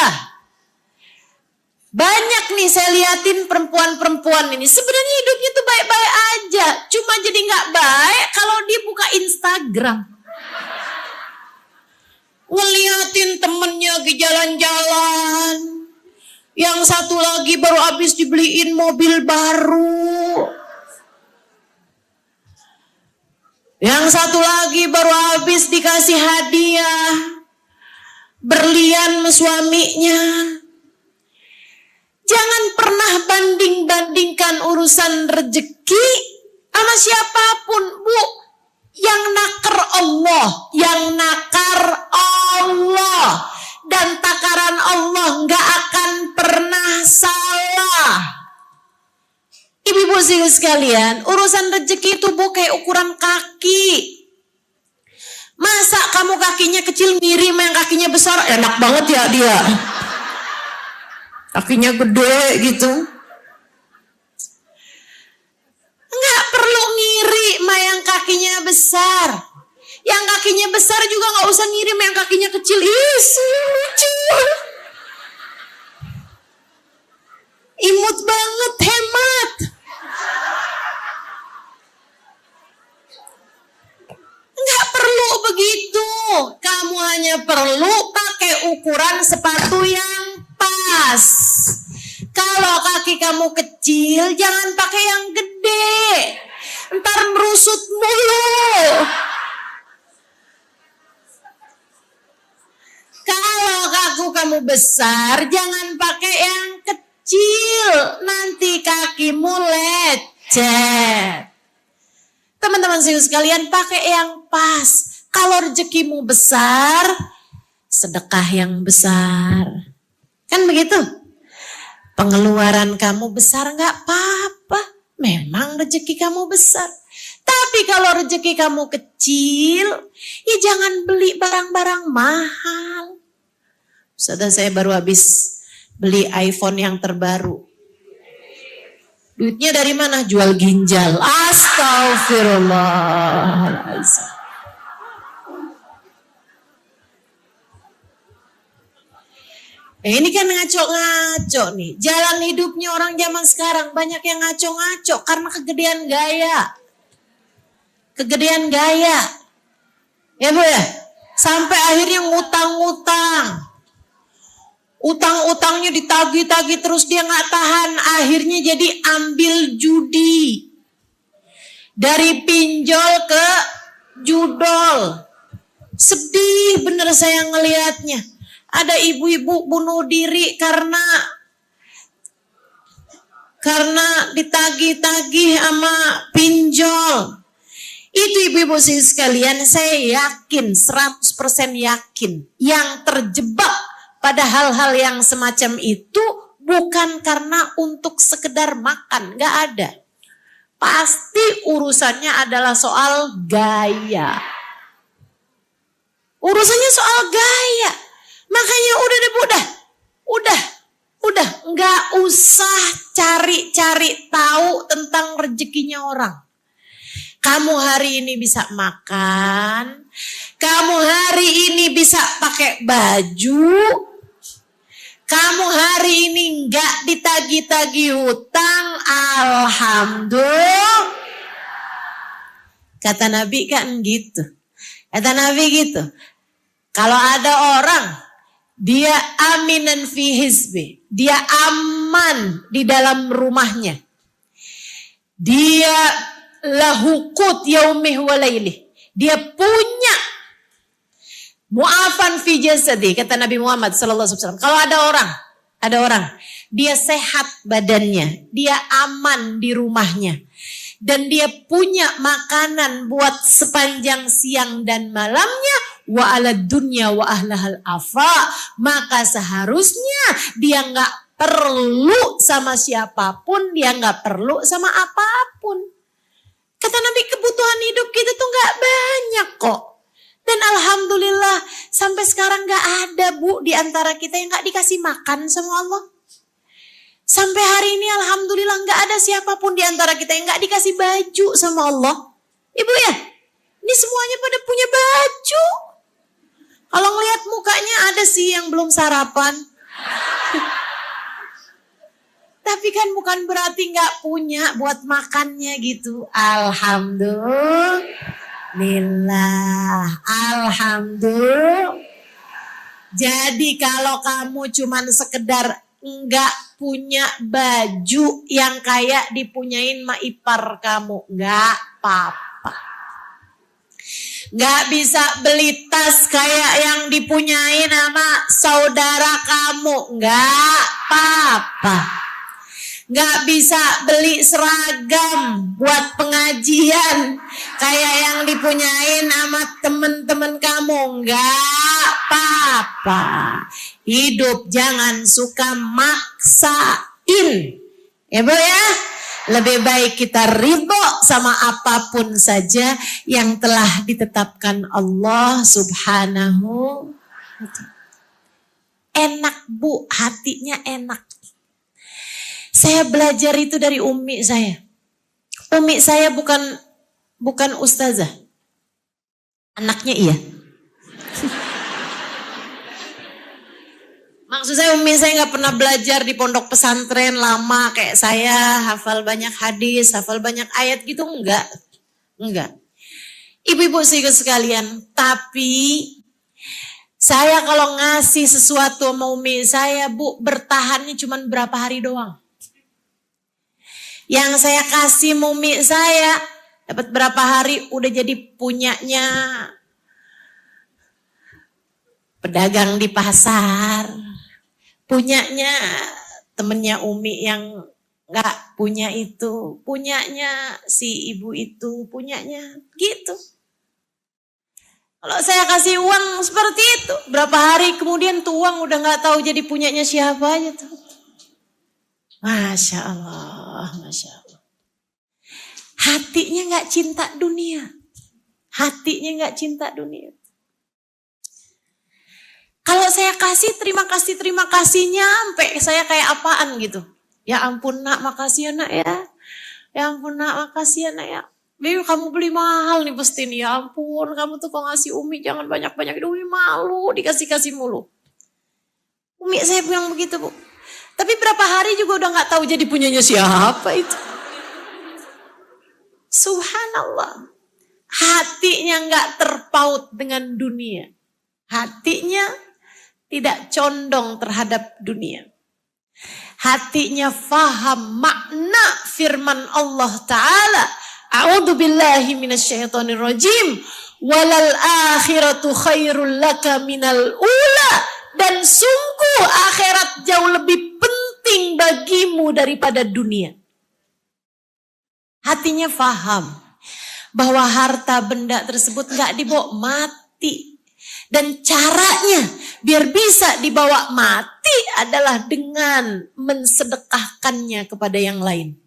Banyak nih saya liatin perempuan-perempuan ini. Sebenarnya hidupnya tuh baik-baik aja. Cuma jadi gak baik kalau dia buka Instagram. Ngeliatin temennya ke jalan-jalan. Yang satu lagi baru habis dibeliin mobil baru. Yang satu lagi baru habis dikasih hadiah berlian sama suaminya. Jangan pernah banding-bandingkan urusan rezeki sama siapapun, Bu. Yang nakar Allah, yang nakar Allah. Dan takaran Allah gak akan pernah salah. Ibu-ibu sekalian, urusan rezeki itu Bu kayak ukuran kaki. Masa kamu kaki kakinya kecil ngiri sama yang kakinya besar, enak banget ya dia. Kakinya gede gitu. Nggak perlu ngiri sama yang kakinya besar. Yang kakinya besar juga nggak usah ngiri sama yang kakinya kecil. Ih, lucu. Imut banget, hemat. Nggak perlu begitu. Kamu hanya perlu pakai ukuran sepatu yang pas. Kalau kaki kamu kecil, jangan pakai yang gede. Ntar merusut mulu. Kalau kaki kamu besar, jangan pakai yang kecil. Nanti kakimu lecet. Teman-teman sekalian, pakai yang pas. Kalau rezekimu besar, sedekah yang besar. Kan begitu? Pengeluaran kamu besar nggak apa-apa. Memang rezeki kamu besar. Tapi kalau rezeki kamu kecil, ya jangan beli barang-barang mahal. Saudara, saya baru habis beli iPhone yang terbaru. Duitnya dari mana? Jual ginjal. Astagfirullahaladzim. Ini kan ngaco-ngaco nih. Jalan hidupnya orang zaman sekarang banyak yang ngaco-ngaco karena kegedean gaya. Kegedean gaya. Ya Bu ya? Sampai akhirnya ngutang-ngutang. Utang-utangnya ditagih-tagih terus dia nggak tahan. Akhirnya jadi ambil judi. Dari pinjol ke judol. Sedih bener saya ngelihatnya. Ada ibu-ibu bunuh diri karena ditagih-tagih sama pinjol. Itu ibu-ibu sekalian, saya yakin, 100% yakin, yang terjebak pada hal-hal yang semacam itu bukan karena untuk sekedar makan, gak ada. Pasti urusannya adalah soal gaya. Urusannya soal gaya. Makanya udah deh, udah, nggak usah cari-cari tahu tentang rezekinya orang. Kamu hari ini bisa makan, kamu hari ini bisa pakai baju, kamu hari ini nggak ditagih-tagih hutang, alhamdulillah. Kata Nabi kan gitu, kata Nabi gitu. Kalau ada orang dia aminan fi hizbi, dia aman di dalam rumahnya. Dia lahukut yaumih wa lailih. Dia punya mu'afan fi jasadi, kata Nabi Muhammad sallallahu alaihi wasallam. Kalau ada orang, dia sehat badannya, dia aman di rumahnya. Dan dia punya makanan buat sepanjang siang dan malamnya, wa ala dunya wa ahlahal afa, maka seharusnya dia nggak perlu sama siapapun, dia nggak perlu sama apapun. Kata Nabi, kebutuhan hidup kita tuh nggak banyak kok. Dan alhamdulillah sampai sekarang nggak ada Bu di antara kita yang nggak dikasih makan sama Allah. Sampai hari ini alhamdulillah nggak ada siapapun di antara kita yang nggak dikasih baju sama Allah. Ibu ya, ini semuanya pada punya baju. Kalau ngelihat mukanya ada sih yang belum sarapan. Tapi kan bukan berarti nggak punya buat makannya gitu. Alhamdulillah. Jadi kalau kamu cuman sekedar nggak punya baju yang kayak dipunyain ma ipar kamu, nggak apa-apa. Nggak bisa beli tas kayak yang dipunyain sama saudara kamu, nggak apa-apa. Nggak bisa beli seragam buat pengajian kayak yang dipunyain sama temen-temen kamu, nggak apa-apa. Hidup jangan suka maksain, ya Bu ya. Lebih baik kita ridho sama apapun saja yang telah ditetapkan Allah Subhanahu wa Ta'ala. Enak Bu, hatinya enak. Saya belajar itu dari umi saya. Umi saya bukan ustazah. Anaknya iya. Maksud saya umi saya nggak pernah belajar di pondok pesantren lama kayak saya, hafal banyak hadis, hafal banyak ayat gitu, enggak. Ibu-ibu sekalian, tapi saya kalau ngasih sesuatu sama umi saya, Bu, bertahannya cuma berapa hari doang. Yang saya kasih umi saya, dapat berapa hari udah jadi punyanya pedagang di pasar, punyanya temennya umi yang gak punya itu, punyanya si ibu itu, punyanya gitu. Kalau saya kasih uang seperti itu, berapa hari kemudian tuh uang udah gak tahu jadi punyanya siapa aja tuh. Masya Allah, Masya Allah. Hatinya gak cinta dunia. Hatinya gak cinta dunia. Kalau saya kasih terima kasihnya sampai saya kayak apaan gitu. Ya ampun nak, makasih ya nak ya. Ya ampun nak, makasih ya nak ya. Bibi kamu beli mahal nih pasti nih. Ya ampun, kamu tuh kok ngasih umi jangan banyak-banyak. Umi malu dikasih-kasih mulu. Umi saya bilang begitu Bu. Tapi berapa hari juga udah gak tahu jadi punyanya siapa itu. Subhanallah. Hatinya gak terpaut dengan dunia. Hatinya tidak condong terhadap dunia. Hatinya faham makna firman Allah Ta'ala. A'udzu billahi minasyaitonir rajim. Walal akhiratu khairul laka minal ula. Dan sungguh akhirat jauh lebih penting bagimu daripada dunia. Hatinya faham bahwa harta benda tersebut gak dibawa mati. Dan caranya biar bisa dibawa mati adalah dengan mensedekahkannya kepada yang lain.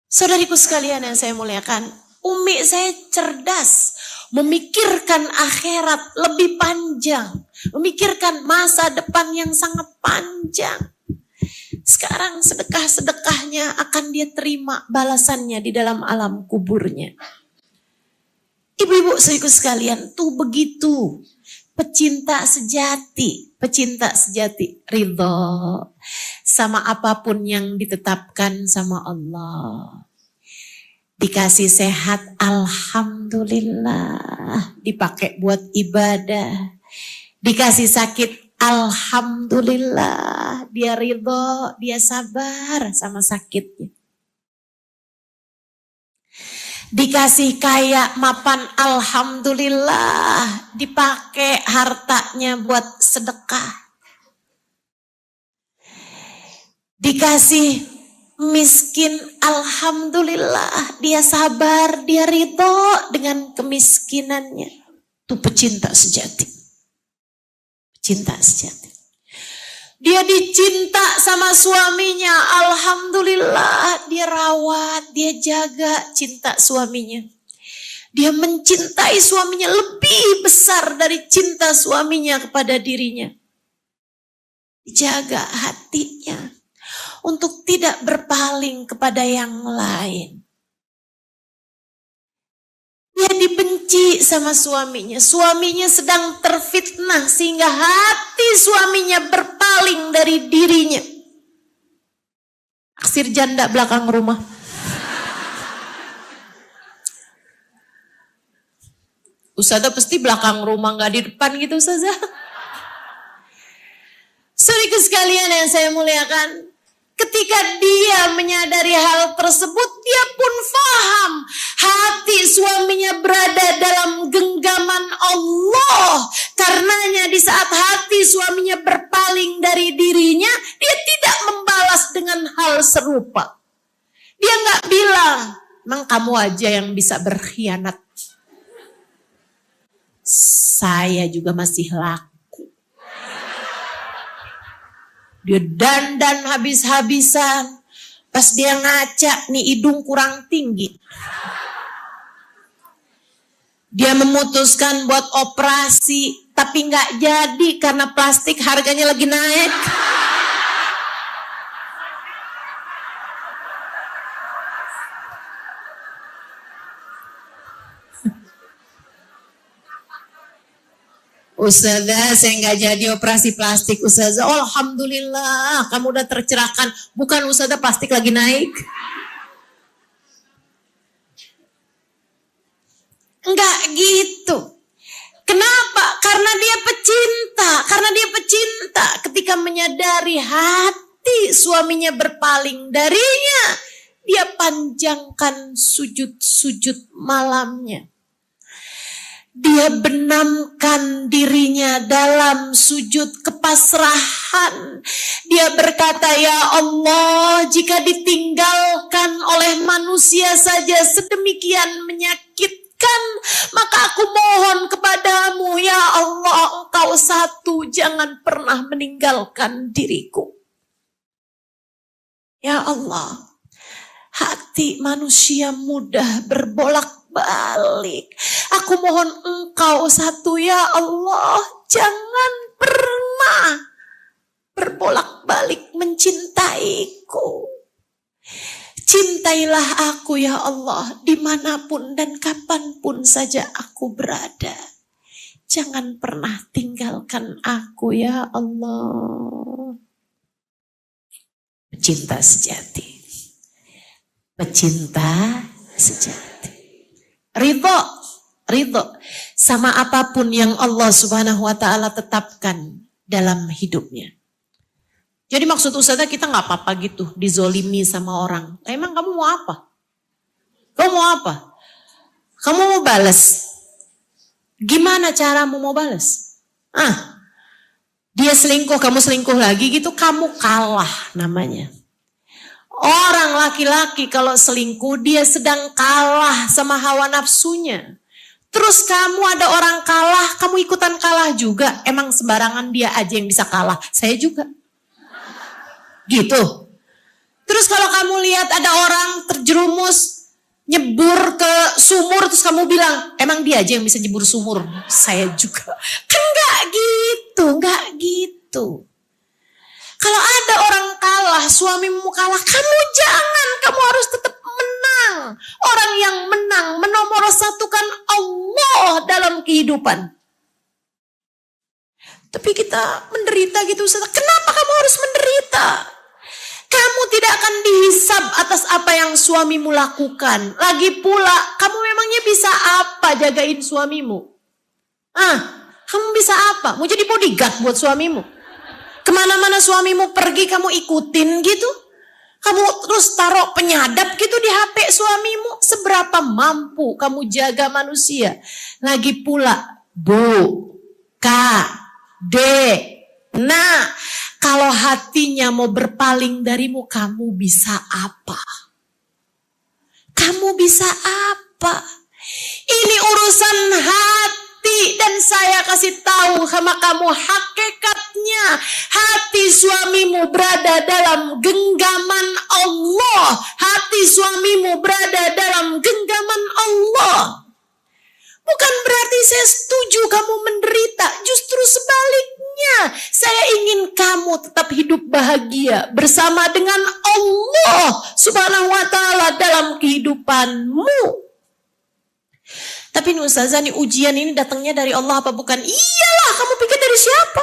Saudariku sekalian yang saya muliakan, umi saya cerdas, memikirkan akhirat lebih panjang, memikirkan masa depan yang sangat panjang. Sekarang sedekah-sedekahnya akan dia terima balasannya di dalam alam kuburnya. Ibu-ibu saudaraku sekalian, tuh begitu pecinta sejati ridho sama apapun yang ditetapkan sama Allah. Dikasih sehat, alhamdulillah, dipakai buat ibadah. Dikasih sakit, alhamdulillah, dia ridho, dia sabar sama sakitnya. Dikasih kaya mapan, alhamdulillah, dipakai hartanya buat sedekah. Dikasih miskin, alhamdulillah, dia sabar, dia ridho dengan kemiskinannya. Itu pecinta sejati. Pecinta sejati. Dia dicinta sama suaminya, alhamdulillah, dia rawat, dia jaga cinta suaminya. Dia mencintai suaminya lebih besar dari cinta suaminya kepada dirinya. Jaga hatinya untuk tidak berpaling kepada yang lain. Dia dibenci sama suaminya. Suaminya sedang terfitnah sehingga hati suaminya berpaling dari dirinya. Aksir janda belakang rumah. Ustazah pasti belakang rumah, gak di depan gitu Ustazah. Saudaraku sekalian yang saya muliakan, ketika dia menyadari hal tersebut, dia pun faham hati suaminya berada dalam genggaman Allah. Karenanya di saat hati suaminya berpaling dari dirinya, dia tidak membalas dengan hal serupa. Dia gak bilang, emang kamu aja yang bisa berkhianat. Saya juga masih laku. Dia dandan habis-habisan, Pas dia ngaca, nih hidung kurang tinggi. Dia memutuskan buat operasi, tapi nggak jadi karena plastik harganya lagi naik. Ustazah, saya nggak jadi operasi plastik. Ustazah, oh, alhamdulillah, kamu udah tercerahkan. Bukan Ustazah, plastik lagi naik. Enggak gitu. Kenapa? Karena dia pecinta. Karena dia pecinta. Ketika menyadari hati suaminya berpaling darinya, dia panjangkan sujud-sujud malamnya. Dia benamkan dirinya dalam sujud kepasrahan. Dia berkata, ya Allah, jika ditinggalkan oleh manusia saja sedemikian menyakitkan, maka aku mohon kepadamu, ya Allah, Engkau satu, jangan pernah meninggalkan diriku. Ya Allah, hati manusia mudah berbolak-balik. Aku mohon Engkau satu, ya Allah, jangan pernah berbolak-balik mencintaiku. Cintailah aku, ya Allah, dimanapun dan kapanpun saja aku berada. Jangan pernah tinggalkan aku, ya Allah. Pecinta sejati. Pecinta sejati. Ridho sama apapun yang Allah Subhanahu wa ta'ala tetapkan dalam hidupnya. Jadi maksud Ustazah, kita gak apa-apa gitu dizolimi sama orang. Emang kamu mau apa? Kamu mau apa? Kamu mau balas? Gimana caramu mau balas? Dia selingkuh, kamu selingkuh lagi gitu, kamu kalah namanya. Orang laki-laki kalau selingkuh, dia sedang kalah sama hawa nafsunya. Terus kamu ada orang kalah, kamu ikutan kalah juga. Emang sembarangan dia aja yang bisa kalah, saya juga. Gitu. Terus kalau kamu lihat ada orang terjerumus, nyebur ke sumur, terus kamu bilang, emang dia aja yang bisa nyebur sumur, saya juga. Kan gak gitu. Kalau ada orang kalah, suamimu kalah, kamu jangan, kamu harus tetap menang. Orang yang menang menomorsatukan Allah dalam kehidupan. Tapi kita menderita gitu, Ustaz. Kenapa kamu harus menderita? Kamu tidak akan dihisab atas apa yang suamimu lakukan. Lagi pula, kamu memangnya bisa apa jagain suamimu? Kamu bisa apa? Mau jadi bodyguard buat suamimu? Kemana-mana suamimu pergi kamu ikutin gitu? Kamu terus taruh penyadap gitu di HP suamimu? Seberapa mampu kamu jaga manusia? Lagi pula, Bu, Kak, Dek, nah, kalau hatinya mau berpaling darimu, kamu bisa apa? Kamu bisa apa? Ini urusan hati. Dan saya kasih tahu sama kamu hakikatnya, hati suamimu berada dalam genggaman Allah. Hati suamimu berada dalam genggaman Allah. Bukan berarti saya setuju kamu menderita, justru sebaliknya. Saya ingin kamu tetap hidup bahagia bersama dengan Allah Subhanahu wa ta'ala dalam kehidupanmu. Tapi Ustazah, nih ujian ini datangnya dari Allah apa bukan? Iyalah, kamu pikir dari siapa?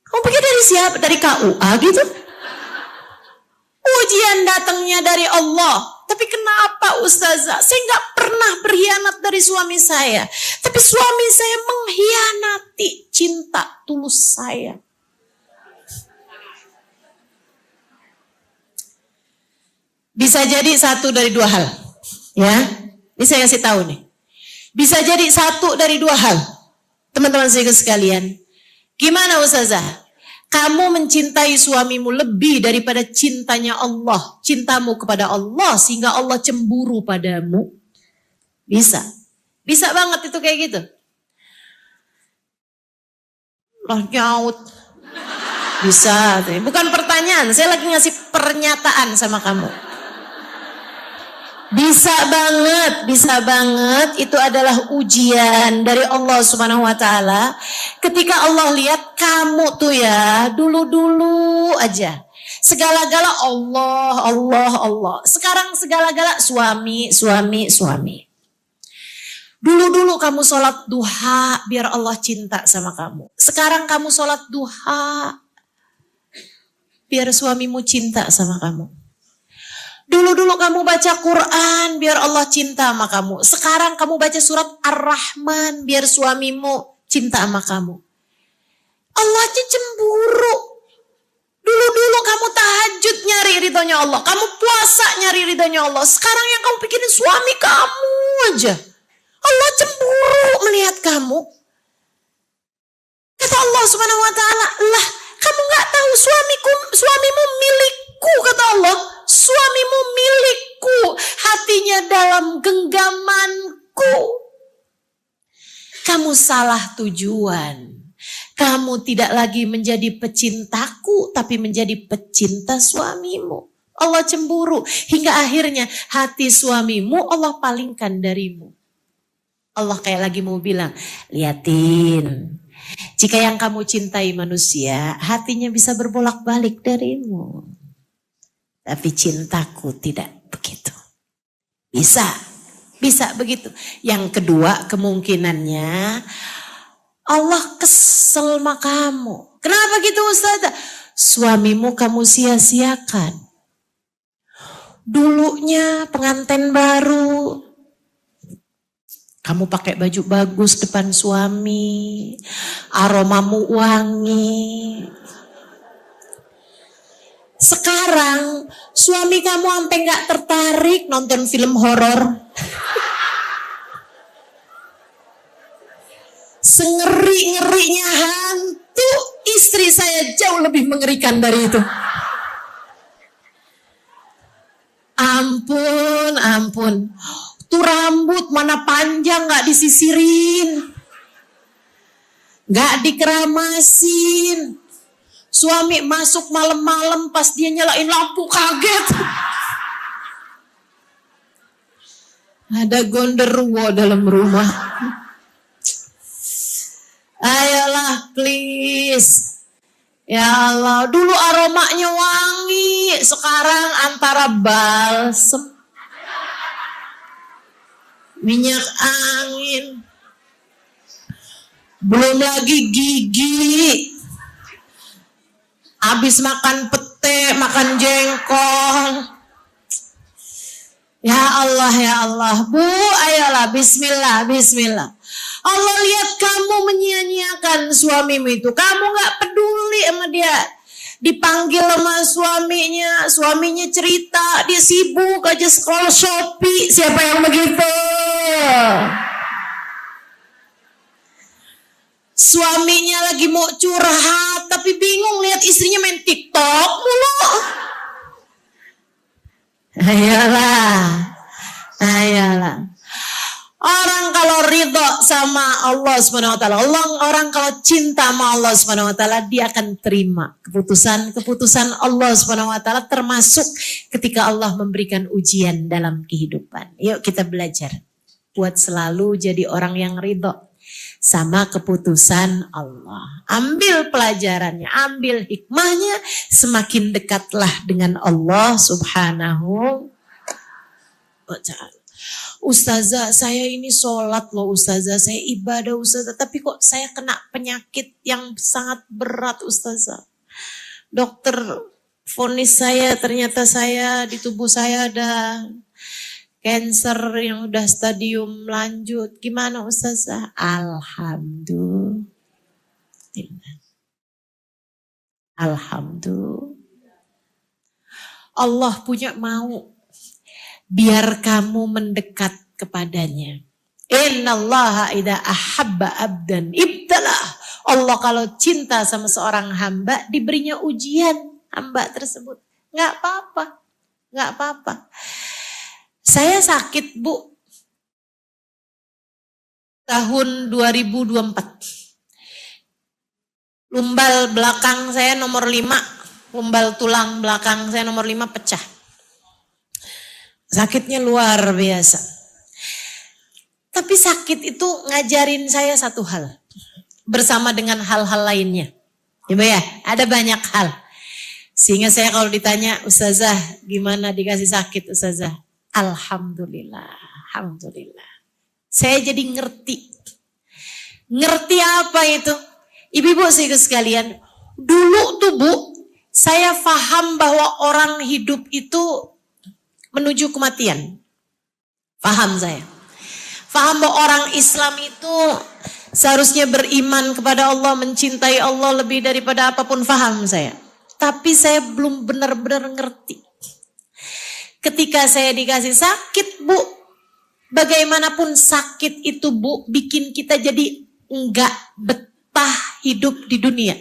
Kamu pikir dari siapa? Dari KUA gitu? Ujian datangnya dari Allah. Tapi kenapa Ustazah? Saya gak pernah berkhianat dari suami saya. Tapi suami saya mengkhianati cinta tulus saya. Bisa jadi satu dari dua hal. Ya, ini saya kasih tahu nih. Bisa jadi satu dari dua hal. Teman-teman saya sekalian. Gimana Ustazah? Kamu mencintai suamimu lebih daripada cintanya Allah. Cintamu kepada Allah sehingga Allah cemburu padamu. Bisa. Bisa banget itu kayak gitu. Loh nyaut. Bisa. Bukan pertanyaan, saya lagi ngasih pernyataan sama kamu. Bisa banget. Itu adalah ujian dari Allah Subhanahu wa taala. Ketika Allah lihat kamu tuh ya, dulu-dulu aja segala-gala Allah. Sekarang segala-gala suami. Dulu kamu sholat duha biar Allah cinta sama kamu. Sekarang kamu sholat duha biar suamimu cinta sama kamu. Dulu kamu baca Quran biar Allah cinta sama kamu. Sekarang kamu baca surat Ar-Rahman biar suamimu cinta sama kamu. Allah aja cemburu. Dulu kamu tahajud nyari ridhonya Allah. Kamu puasa nyari ridhonya Allah. Sekarang yang kamu pikirin suami kamu aja. Allah cemburu melihat kamu. Kata Allah Subhanahu wa taala, "Lah, kamu enggak tahu suamimu milikku," kata Allah. "Suamimu milikku, hatinya dalam genggamanku." Kamu salah tujuan. Kamu tidak lagi menjadi pecintaku, tapi menjadi pecinta suamimu. Allah cemburu hingga akhirnya hati suamimu Allah palingkan darimu. Allah kayak lagi mau bilang, liatin, jika yang kamu cintai manusia, hatinya bisa berbolak-balik darimu. Tapi cintaku tidak begitu. Bisa begitu. Yang kedua kemungkinannya, Allah kesel sama kamu. Kenapa gitu Ustazah? Suamimu kamu sia-siakan. Dulunya pengantin baru, kamu pakai baju bagus depan suami, aromamu wangi. Sekarang suami kamu sampai gak tertarik nonton film horor. Sengeri-ngerinya hantu, istri saya jauh lebih mengerikan dari itu. Ampun. Tuh rambut mana panjang gak disisirin, gak dikeramasin. Suami masuk malam-malam pas dia nyalain lampu kaget. Ada gondoruo dalam rumah. Ayolah please. Ya Allah, dulu aromanya wangi, sekarang antara balsem, minyak angin, belum lagi gigi. Habis makan pete, makan jengkol. Ya Allah. Bu, ayolah bismillah. Allah lihat kamu menyia-nyiakan suamimu itu. Kamu gak peduli sama dia. Dipanggil sama suaminya cerita, dia sibuk aja scroll Shopee. Siapa yang begitu? Suaminya lagi mau curhat, tapi bingung lihat istrinya main TikTok mulu. Ayolah. Orang kalau ridho sama Allah Subhanahu wa taala, orang kalau cinta sama Allah Subhanahu wa taala, dia akan terima keputusan Allah Subhanahu wa taala, termasuk ketika Allah memberikan ujian dalam kehidupan. Yuk kita belajar buat selalu jadi orang yang ridho sama keputusan Allah. Ambil pelajarannya, ambil hikmahnya, semakin dekatlah dengan Allah Subhanahu wa taala. Ustazah, saya ini sholat loh Ustazah, saya ibadah Ustazah, tapi kok saya kena penyakit yang sangat berat Ustazah. Dokter vonis saya, ternyata saya di tubuh saya ada cancer yang udah stadium lanjut. Gimana Ustazah? Alhamdulillah. Allah punya mau biar kamu mendekat kepadanya. Innallaha idza ahabba abdan ibtalah. Allah kalau cinta sama seorang hamba, diberinya ujian hamba tersebut. Enggak apa-apa. Saya sakit, Bu. Tahun 2024. Lumbal belakang saya nomor 5, lumbal tulang belakang saya nomor 5 pecah. Sakitnya luar biasa. Tapi sakit itu ngajarin saya satu hal. Bersama dengan hal-hal lainnya. Ya, ada banyak hal. Sehingga saya kalau ditanya, Ustazah gimana dikasih sakit Ustazah? Alhamdulillah, Alhamdulillah. Saya jadi ngerti. Ngerti apa itu? Ibu-ibu sekalian, dulu tuh Bu, saya paham bahwa orang hidup itu menuju kematian. Paham saya. Paham bahwa orang Islam itu seharusnya beriman kepada Allah, mencintai Allah lebih daripada apapun, paham saya. Tapi saya belum benar-benar ngerti. Ketika saya dikasih sakit Bu, bagaimanapun sakit itu Bu, bikin kita jadi enggak betah hidup di dunia.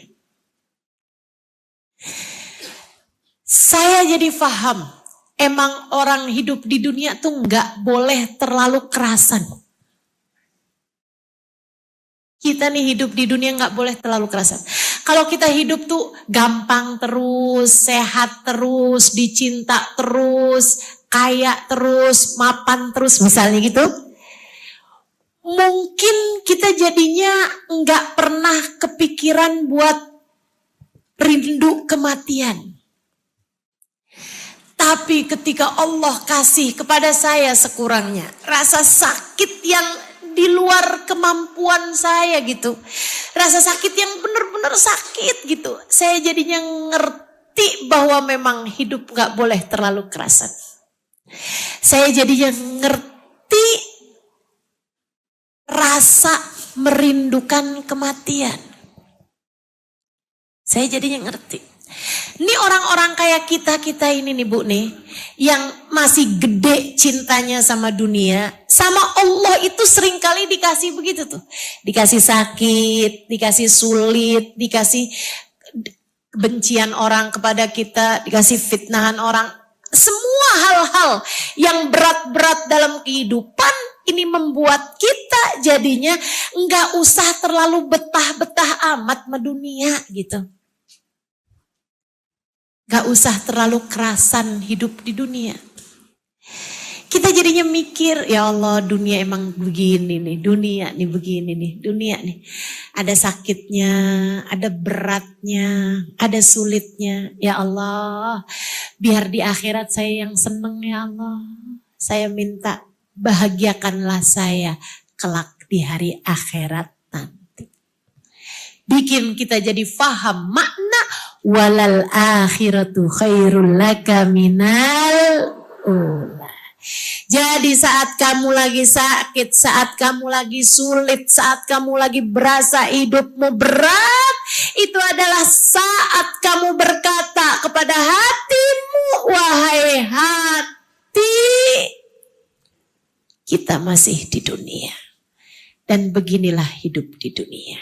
Saya jadi paham, emang orang hidup di dunia tuh enggak boleh terlalu kerasan. Kita nih hidup di dunia nggak boleh terlalu kerasan. Kalau kita hidup tuh gampang terus, sehat terus, dicinta terus, kaya terus, mapan terus misalnya gitu. Mungkin kita jadinya nggak pernah kepikiran buat rindu kematian. Tapi ketika Allah kasih kepada saya sekurangnya rasa sakit yang di luar kemampuan saya gitu. Rasa sakit yang benar-benar sakit gitu. Saya jadinya ngerti bahwa memang hidup gak boleh terlalu kerasan. Saya jadinya ngerti rasa merindukan kematian. Saya jadinya ngerti. Ini orang-orang kayak kita ini nih Bu nih, yang masih gede cintanya sama dunia, sama Allah itu seringkali dikasih begitu tuh. Dikasih sakit, dikasih sulit, dikasih kebencian orang kepada kita, dikasih fitnahan orang. Semua hal-hal yang berat-berat dalam kehidupan ini membuat kita jadinya nggak usah terlalu betah-betah amat sama dunia gitu. Gak usah terlalu kerasan hidup di dunia. Kita jadinya mikir, ya Allah dunia emang begini nih, dunia nih begini nih, dunia nih. Ada sakitnya, ada beratnya, ada sulitnya. Ya Allah, biar di akhirat saya yang seneng ya Allah. Saya minta bahagiakanlah saya kelak di hari akhirat nanti. Bikin kita jadi faham makna walal akhiratu khairul laka minal ula. Jadi saat kamu lagi sakit, saat kamu lagi sulit, saat kamu lagi berasa hidupmu berat, itu adalah saat kamu berkata kepada hatimu, wahai hati, kita masih di dunia. Dan beginilah hidup di dunia.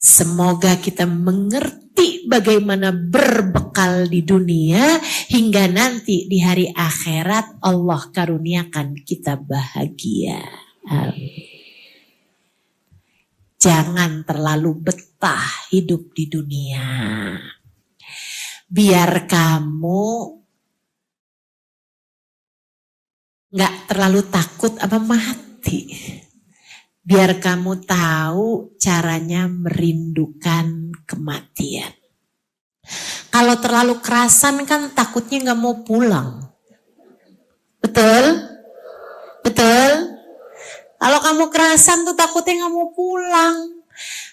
Semoga kita mengerti bagaimana berbekal di dunia hingga nanti di hari akhirat Allah karuniakan kita bahagia. Amin. Jangan terlalu betah hidup di dunia. Biar kamu gak terlalu takut apa mati. Biar kamu tahu caranya merindukan kematian. Kalau terlalu kerasan kan takutnya gak mau pulang. Betul? Betul? Kalau kamu kerasan tuh takutnya gak mau pulang.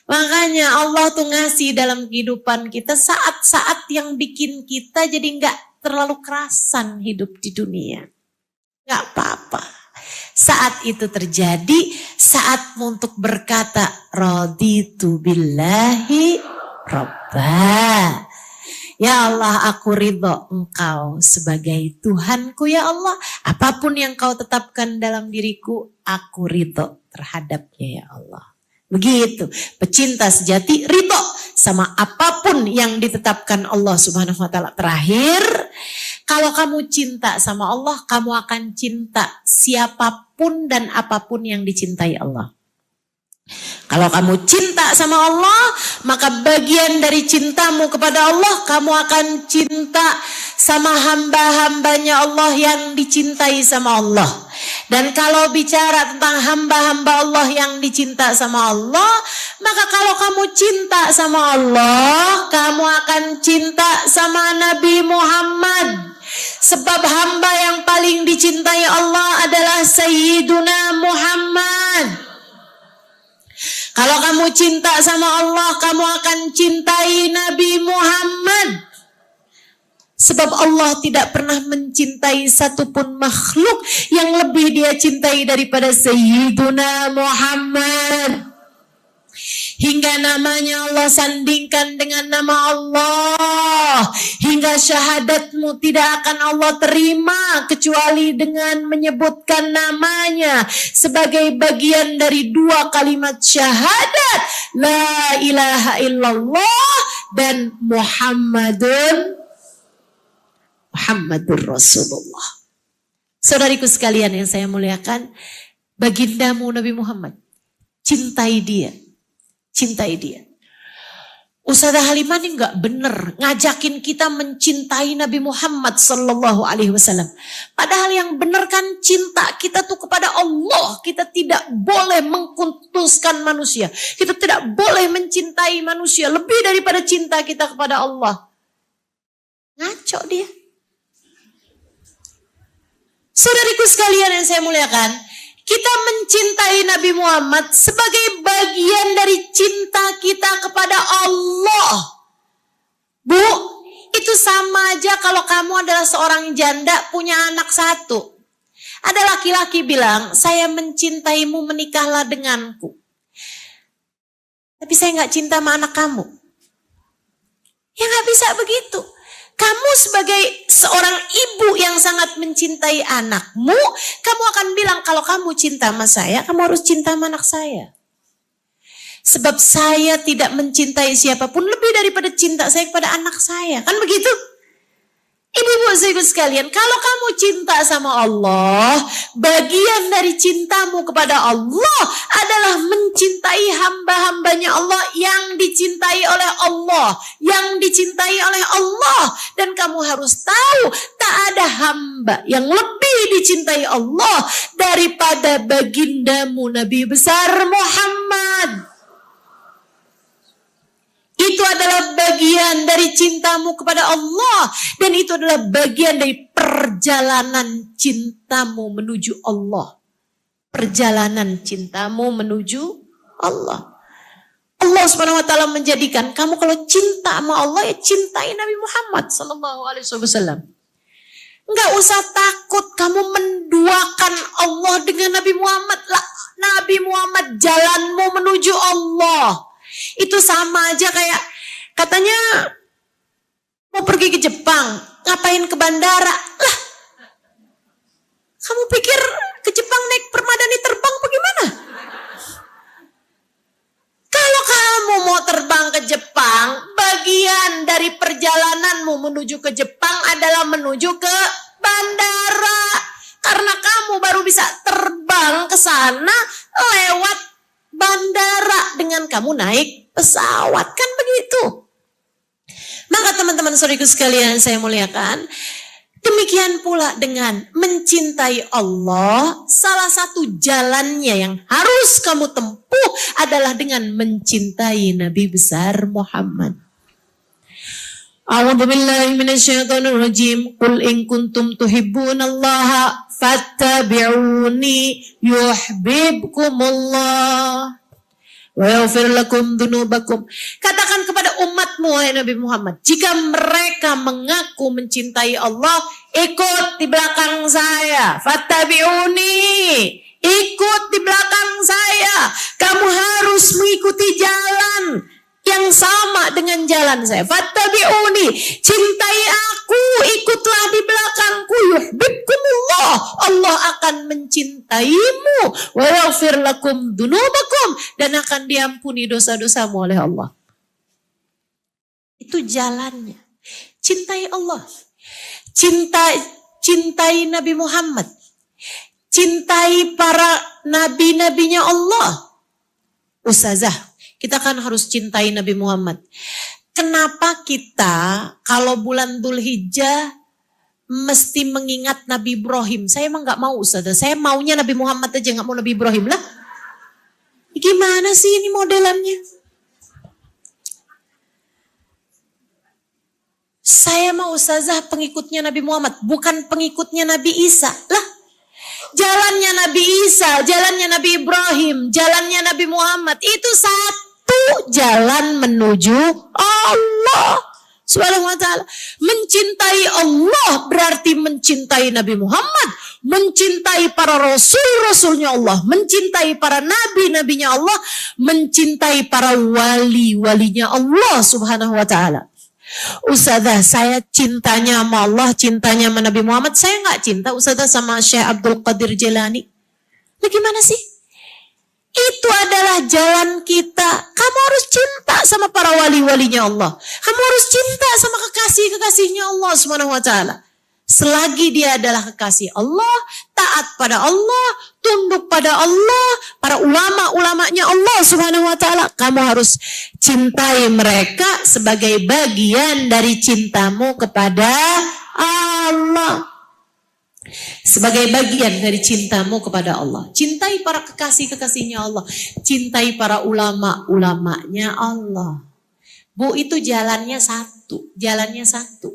Makanya Allah tuh ngasih dalam kehidupan kita saat-saat yang bikin kita jadi gak terlalu kerasan hidup di dunia. Gak apa-apa. Saat itu terjadi, saatmu untuk berkata, raditu billahi robba. Ya Allah, aku ridho Engkau sebagai Tuhanku ya Allah. Apapun yang Kau tetapkan dalam diriku, aku ridho terhadapnya ya Allah. Begitu, pecinta sejati ridho sama apapun yang ditetapkan Allah Subhanahu wa taala. Terakhir, kalau kamu cinta sama Allah, kamu akan cinta siapapun dan apapun yang dicintai Allah. Kalau kamu cinta sama Allah, maka bagian dari cintamu kepada Allah, kamu akan cinta sama hamba-hambanya Allah yang dicintai sama Allah. Dan kalau bicara tentang hamba-hamba Allah yang dicinta sama Allah, maka kalau kamu cinta sama Allah, kamu akan cinta sama Nabi Muhammad. Sebab hamba yang paling dicintai Allah adalah Sayyiduna Muhammad. Kalau kamu cinta sama Allah, kamu akan cintai Nabi Muhammad. Sebab Allah tidak pernah mencintai satupun makhluk yang lebih dia cintai daripada Sayyiduna Muhammad. Hingga namanya Allah sandingkan dengan nama Allah. Hingga syahadatmu tidak akan Allah terima kecuali dengan menyebutkan namanya sebagai bagian dari dua kalimat syahadat. La ilaha illallah dan Muhammadur Rasulullah. Saudariku sekalian yang saya muliakan, bagindamu Nabi Muhammad, cintai dia. Cintai dia. Ustazah Halimah ini gak bener ngajakin kita mencintai Nabi Muhammad sallallahu alaihi wasallam. Padahal yang bener kan cinta kita tuh kepada Allah. Kita tidak boleh mengkultuskan manusia. Kita tidak boleh mencintai manusia lebih daripada cinta kita kepada Allah. Ngaco dia. Saudariku sekalian yang saya muliakan, kita mencintai Nabi Muhammad sebagai bagian dari cinta kita kepada Allah. Bu, itu sama aja kalau kamu adalah seorang janda punya anak satu. Ada laki-laki bilang, saya mencintaimu, menikahlah denganku. Tapi saya gak cinta sama anak kamu. Ya gak bisa begitu. Kamu sebagai seorang ibu yang sangat mencintai anakmu, kamu akan bilang kalau kamu cinta sama saya, kamu harus cinta sama anak saya. Sebab saya tidak mencintai siapapun lebih daripada cinta saya kepada anak saya. Kan begitu? Ibu-ibu sekalian, kalau kamu cinta sama Allah, bagian dari cintamu kepada Allah adalah mencintai hamba-hambanya Allah yang dicintai oleh Allah, yang dicintai oleh Allah. Dan kamu harus tahu, tak ada hamba yang lebih dicintai Allah daripada bagindamu Nabi besar Muhammad. Itu adalah bagian dari cintamu kepada Allah. Dan itu adalah bagian dari perjalanan cintamu menuju Allah. Perjalanan cintamu menuju Allah. Allah SWT menjadikan kamu kalau cinta sama Allah, ya cintai Nabi Muhammad SAW. Enggak usah takut kamu menduakan Allah dengan Nabi Muhammad. Lah, Nabi Muhammad jalanmu menuju Allah. Itu sama aja kayak katanya mau pergi ke Jepang, ngapain ke bandara? Lah, kamu pikir ke Jepang naik permadani terbang bagaimana? Kalau kamu mau terbang ke Jepang, bagian dari perjalananmu menuju ke Jepang adalah menuju ke bandara. Karena kamu baru bisa terbang ke sana lewat bandara dengan kamu naik pesawat, kan begitu. Maka teman-teman saudaraku sekalian saya muliakan, demikian pula dengan mencintai Allah, salah satu jalannya yang harus kamu tempuh adalah dengan mencintai Nabi besar Muhammad. A'udzu billahi minasyaitonir rajim. Qul in kuntum tuhibbunallaha fattabi'uni yuhibbukumullah wa yaghfir lakum dzunubakum. Katakan kepada umatmu wahai Nabi Muhammad, jika mereka mengaku mencintai Allah, ikut di belakang saya. Fattabi'uni, ikut di belakang saya. Kamu harus mengikuti jalan yang sama dengan jalan saya. Fattabi'uni, cintai aku, ikutlah di belakangku. Yuhibbukumullah, Allah akan mencintaimu. Wa yaghfir lakum dzunubakum, dan akan diampuni dosa-dosamu oleh Allah. Itu jalannya. Cintai Allah. Cintai Nabi Muhammad. Cintai para nabi-nabinya Allah. Ustazah, kita kan harus cintai Nabi Muhammad. Kenapa kita kalau bulan Dzulhijjah mesti mengingat Nabi Ibrahim? Saya emang gak mau Ustazah, saya maunya Nabi Muhammad aja, gak mau Nabi Ibrahim lah. Gimana sih ini modelannya? Saya mau Ustazah pengikutnya Nabi Muhammad, bukan pengikutnya Nabi Isa. Lah, jalannya Nabi Isa, jalannya Nabi Ibrahim, jalannya Nabi Muhammad, itu satu jalan menuju Allah Subhanahu wa ta'ala. Mencintai Allah berarti mencintai Nabi Muhammad, mencintai para rasul-rasulnya Allah, mencintai para nabi-nabinya Allah, mencintai para wali-walinya Allah Subhanahu wa ta'ala. Ustazah, saya cintanya sama Allah, cintanya sama Nabi Muhammad. Saya gak cinta Ustazah sama Syekh Abdul Qadir Jailani. Lah gimana sih? Itu adalah jalan kita. Kamu harus cinta sama para wali-walinya Allah. Kamu harus cinta sama kekasih-kekasihnya Allah Subhanahu wa ta'ala. Selagi dia adalah kekasih Allah, taat pada Allah, tunduk pada Allah, para ulama-ulamanya Allah Subhanahu wa ta'ala, kamu harus cintai mereka sebagai bagian dari cintamu kepada Allah. Sebagai bagian dari cintamu kepada Allah. Cintai para kekasih-kekasihnya Allah. Cintai para ulama-ulamanya Allah. Bu, itu jalannya satu. Jalannya satu.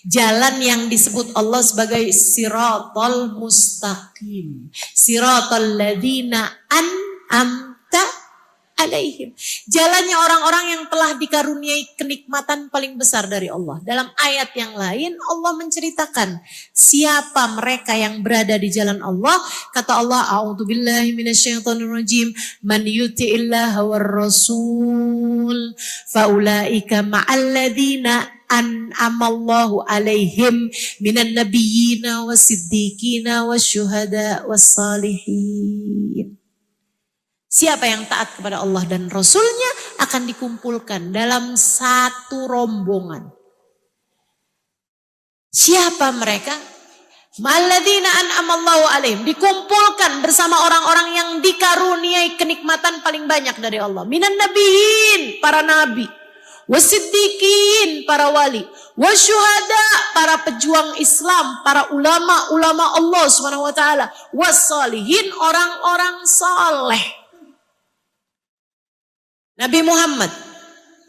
Jalan yang disebut Allah sebagai siratal mustaqim. Siratal ladzina an'amta alaihim. Jalannya orang-orang yang telah dikaruniai kenikmatan paling besar dari Allah. Dalam ayat yang lain Allah menceritakan siapa mereka yang berada di jalan Allah. Kata Allah, a'udzubillahi minasyaitonirrajim, man yuti'illaha war-rasul faulaika ma'alladzina an'amallahu alaihim minan nabiyyina was-siddiqina wasyuhada was-salihin. Siapa yang taat kepada Allah dan Rasulnya akan dikumpulkan dalam satu rombongan. Siapa mereka? Ma'alladzina an'amallahu alaihim. Dikumpulkan bersama orang-orang yang dikaruniai kenikmatan paling banyak dari Allah. Minan nabiyyin, para nabi. Wasiddiqin, para wali. Wasyuhada, para pejuang Islam, para ulama-ulama Allah Subhanahu wa ta'ala. Wassalihin, orang-orang saleh. Nabi Muhammad,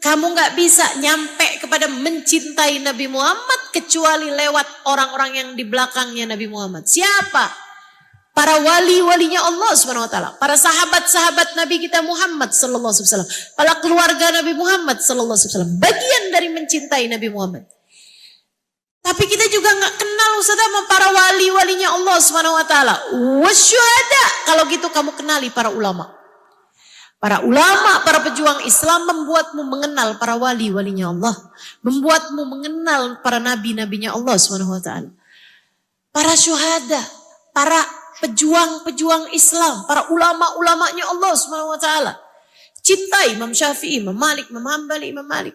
kamu gak bisa nyampe kepada mencintai Nabi Muhammad kecuali lewat orang-orang yang di belakangnya Nabi Muhammad. Siapa? Para wali-walinya Allah Subhanahu wa taala, para sahabat-sahabat Nabi kita Muhammad sallallahu alaihi wasallam, para keluarga Nabi Muhammad sallallahu alaihi wasallam, bagian dari mencintai Nabi Muhammad. Tapi kita juga gak kenal Ustaz sama para wali-walinya Allah Subhanahu wa taala. Wasyuhada, kalau gitu kamu kenali para ulama. Para ulama, para pejuang Islam membuatmu mengenal para wali-walinya Allah. Membuatmu mengenal para nabi-nabinya Allah SWT. Para syuhada, para pejuang-pejuang Islam, para ulama-ulamanya Allah SWT. Cintai Imam Syafi'i, Imam Malik, Imam Hambali, Imam Malik.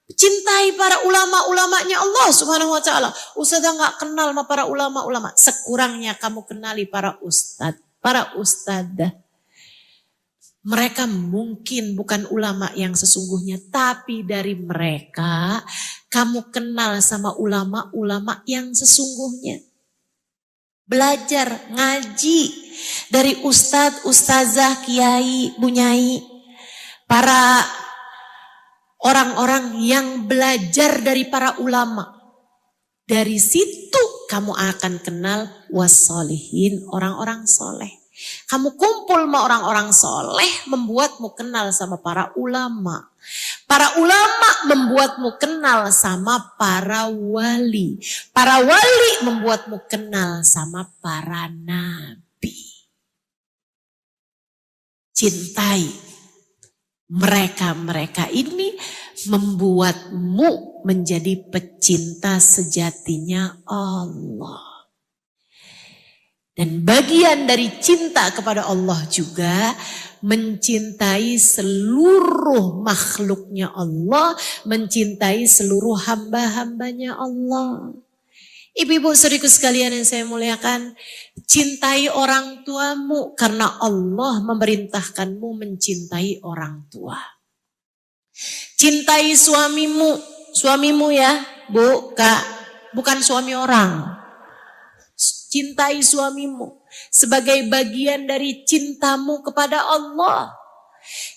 Cintai para ulama-ulamanya Allah SWT. Ustazah gak kenal sama para ulama-ulama. Sekurangnya kamu kenali para ustadz, para ustadzah. Mereka mungkin bukan ulama yang sesungguhnya, tapi dari mereka kamu kenal sama ulama-ulama yang sesungguhnya. Belajar, ngaji dari ustadz, ustazah, kiai, bunyai, para orang-orang yang belajar dari para ulama. Dari situ kamu akan kenal wassalihin, orang-orang soleh. Kamu kumpul sama orang-orang soleh membuatmu kenal sama para ulama. Para ulama membuatmu kenal sama para wali. Para wali membuatmu kenal sama para nabi. Cintai mereka-mereka ini membuatmu menjadi pecinta sejatinya Allah. Dan bagian dari cinta kepada Allah juga mencintai seluruh makhluknya Allah, mencintai seluruh hamba-hambanya Allah. Ibu-ibu saudariku sekalian yang saya muliakan, cintai orang tuamu karena Allah memerintahkanmu mencintai orang tua. Cintai suamimu ya, Bu, Kak, bukan suami orang. Cintai suamimu sebagai bagian dari cintamu kepada Allah.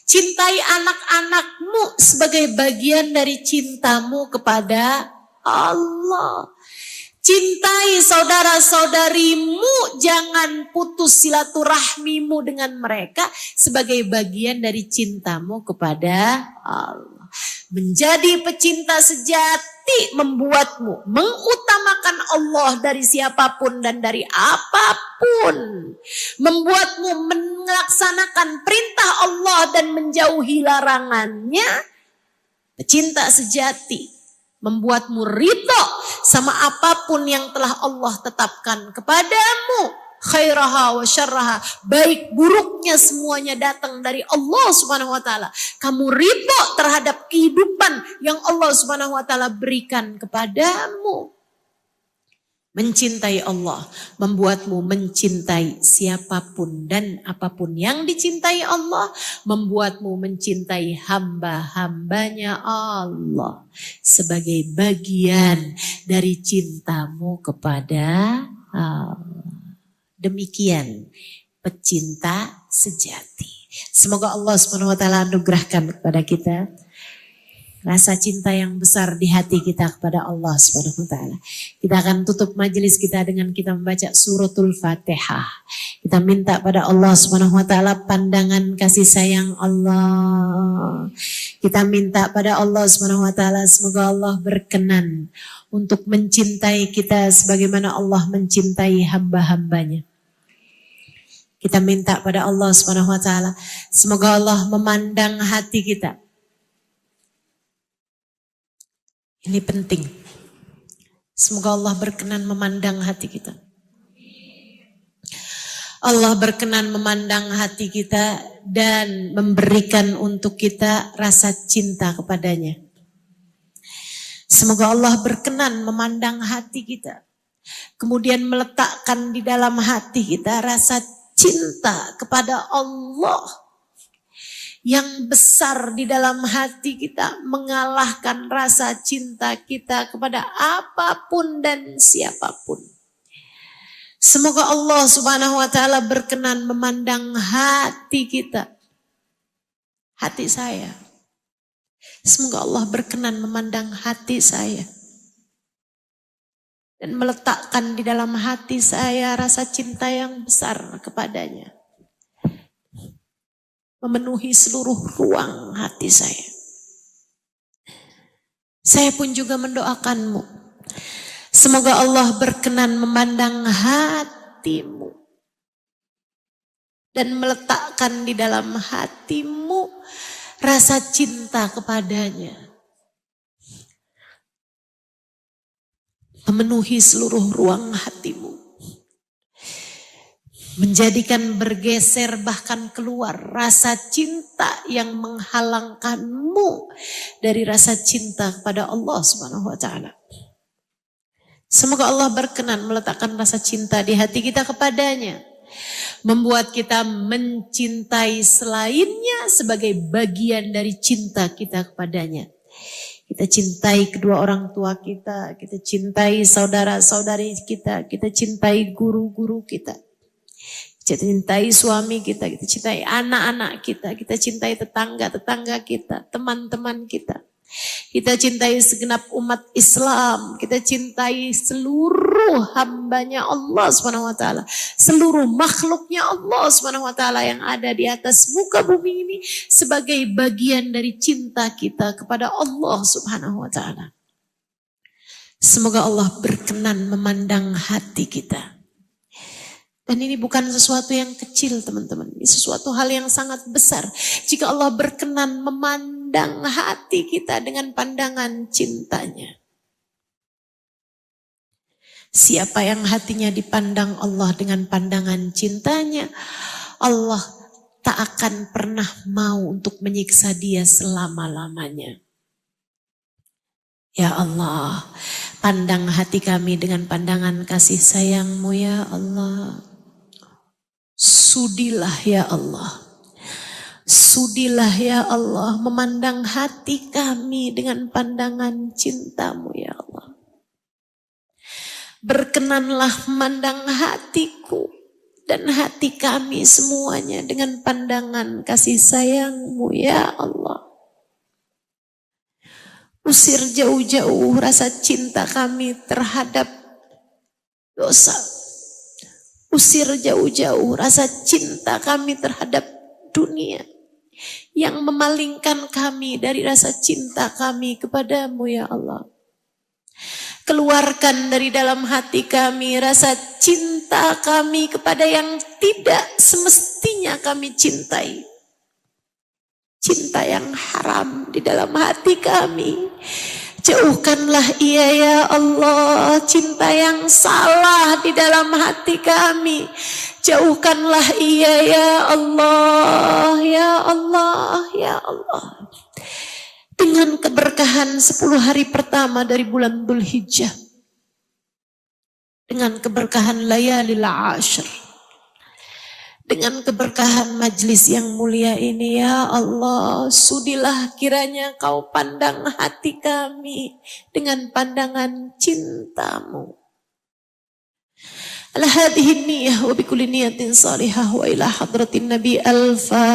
Cintai anak-anakmu sebagai bagian dari cintamu kepada Allah. Cintai saudara-saudarimu, jangan putus silaturahmimu dengan mereka sebagai bagian dari cintamu kepada Allah. Menjadi pecinta sejati membuatmu mengutamakan Allah dari siapapun dan dari apapun. Membuatmu melaksanakan perintah Allah dan menjauhi larangannya. Pecinta sejati membuatmu ridho sama apapun yang telah Allah tetapkan kepadamu. Khairaha wa syarraha, baik buruknya semuanya datang dari Allah Subhanahu wa taala. Kamu ridho terhadap kehidupan yang Allah Subhanahu wa taala berikan kepadamu. Mencintai Allah membuatmu mencintai siapapun dan apapun yang dicintai Allah, membuatmu mencintai hamba-hambanya Allah sebagai bagian dari cintamu kepada Allah. Demikian pecinta sejati. Semoga Allah Subhanahu wa taala anugerahkan kepada kita rasa cinta yang besar di hati kita kepada Allah Subhanahu wa taala. Kita akan tutup majelis kita dengan kita membaca suratul Fatihah. Kita minta pada Allah Subhanahu wa taala pandangan kasih sayang Allah. Kita minta pada Allah Subhanahu wa taala semoga Allah berkenan untuk mencintai kita sebagaimana Allah mencintai hamba-hambanya. Kita minta pada Allah Subhanahu wa taala semoga Allah memandang hati kita. Ini penting. Semoga Allah berkenan memandang hati kita. Allah berkenan memandang hati kita dan memberikan untuk kita rasa cinta kepadanya. Semoga Allah berkenan memandang hati kita. Kemudian meletakkan di dalam hati kita rasa cinta kepada Allah. Yang besar di dalam hati kita mengalahkan rasa cinta kita kepada apapun dan siapapun. Semoga Allah Subhanahu wa taala berkenan memandang hati kita. Hati saya. Semoga Allah berkenan memandang hati saya. Dan meletakkan di dalam hati saya rasa cinta yang besar kepadanya. Memenuhi seluruh ruang hati saya. Saya pun juga mendoakanmu. Semoga Allah berkenan memandang hatimu. Dan meletakkan di dalam hatimu rasa cinta kepadanya. Memenuhi seluruh ruang hatimu. Menjadikan bergeser bahkan keluar rasa cinta yang menghalangkanmu dari rasa cinta kepada Allah Subhanahu wa taala. Semoga Allah berkenan meletakkan rasa cinta di hati kita kepadanya. Membuat kita mencintai selainnya sebagai bagian dari cinta kita kepadanya. Kita cintai kedua orang tua kita cintai saudara-saudari kita cintai guru-guru kita. Kita cintai suami kita cintai anak-anak kita cintai tetangga-tetangga kita, teman-teman kita. Kita cintai segenap umat Islam, kita cintai seluruh hambanya Allah Subhanahu wa taala, seluruh makhluknya Allah Subhanahu wa taala yang ada di atas muka bumi ini sebagai bagian dari cinta kita kepada Allah Subhanahu wa taala. Semoga Allah berkenan memandang hati kita. Dan ini bukan sesuatu yang kecil teman-teman. Ini sesuatu hal yang sangat besar. Jika Allah berkenan memandang hati kita dengan pandangan cintanya. Siapa yang hatinya dipandang Allah dengan pandangan cintanya, Allah tak akan pernah mau untuk menyiksa dia selama-lamanya. Ya Allah, Pandang hati kami dengan pandangan kasih sayang-Mu ya Allah. Sudilah ya Allah. Sudilah ya Allah memandang hati kami dengan pandangan cinta-Mu ya Allah. Berkenanlah memandang hatiku dan hati kami semuanya dengan pandangan kasih sayang-Mu ya Allah. Usir jauh-jauh rasa cinta kami terhadap dosa. Usir jauh-jauh rasa cinta kami terhadap dunia yang memalingkan kami dari rasa cinta kami kepadamu ya Allah. Keluarkan dari dalam hati kami rasa cinta kami kepada yang tidak semestinya kami cintai. Cinta yang haram di dalam hati kami. Jauhkanlah ia ya Allah, cinta yang salah di dalam hati kami. Jauhkanlah ia ya Allah, ya Allah, ya Allah. Dengan keberkahan 10 hari pertama dari bulan Dzulhijjah. Dengan keberkahan layalil ashr. Dengan keberkahan majlis yang mulia ini ya Allah, sudilah kiranya Kau pandang hati kami dengan pandangan cinta-Mu. Ala hadhihi niyah wa bikulli niyatin salihah wa ila hadratin Nabi al-Fatihah.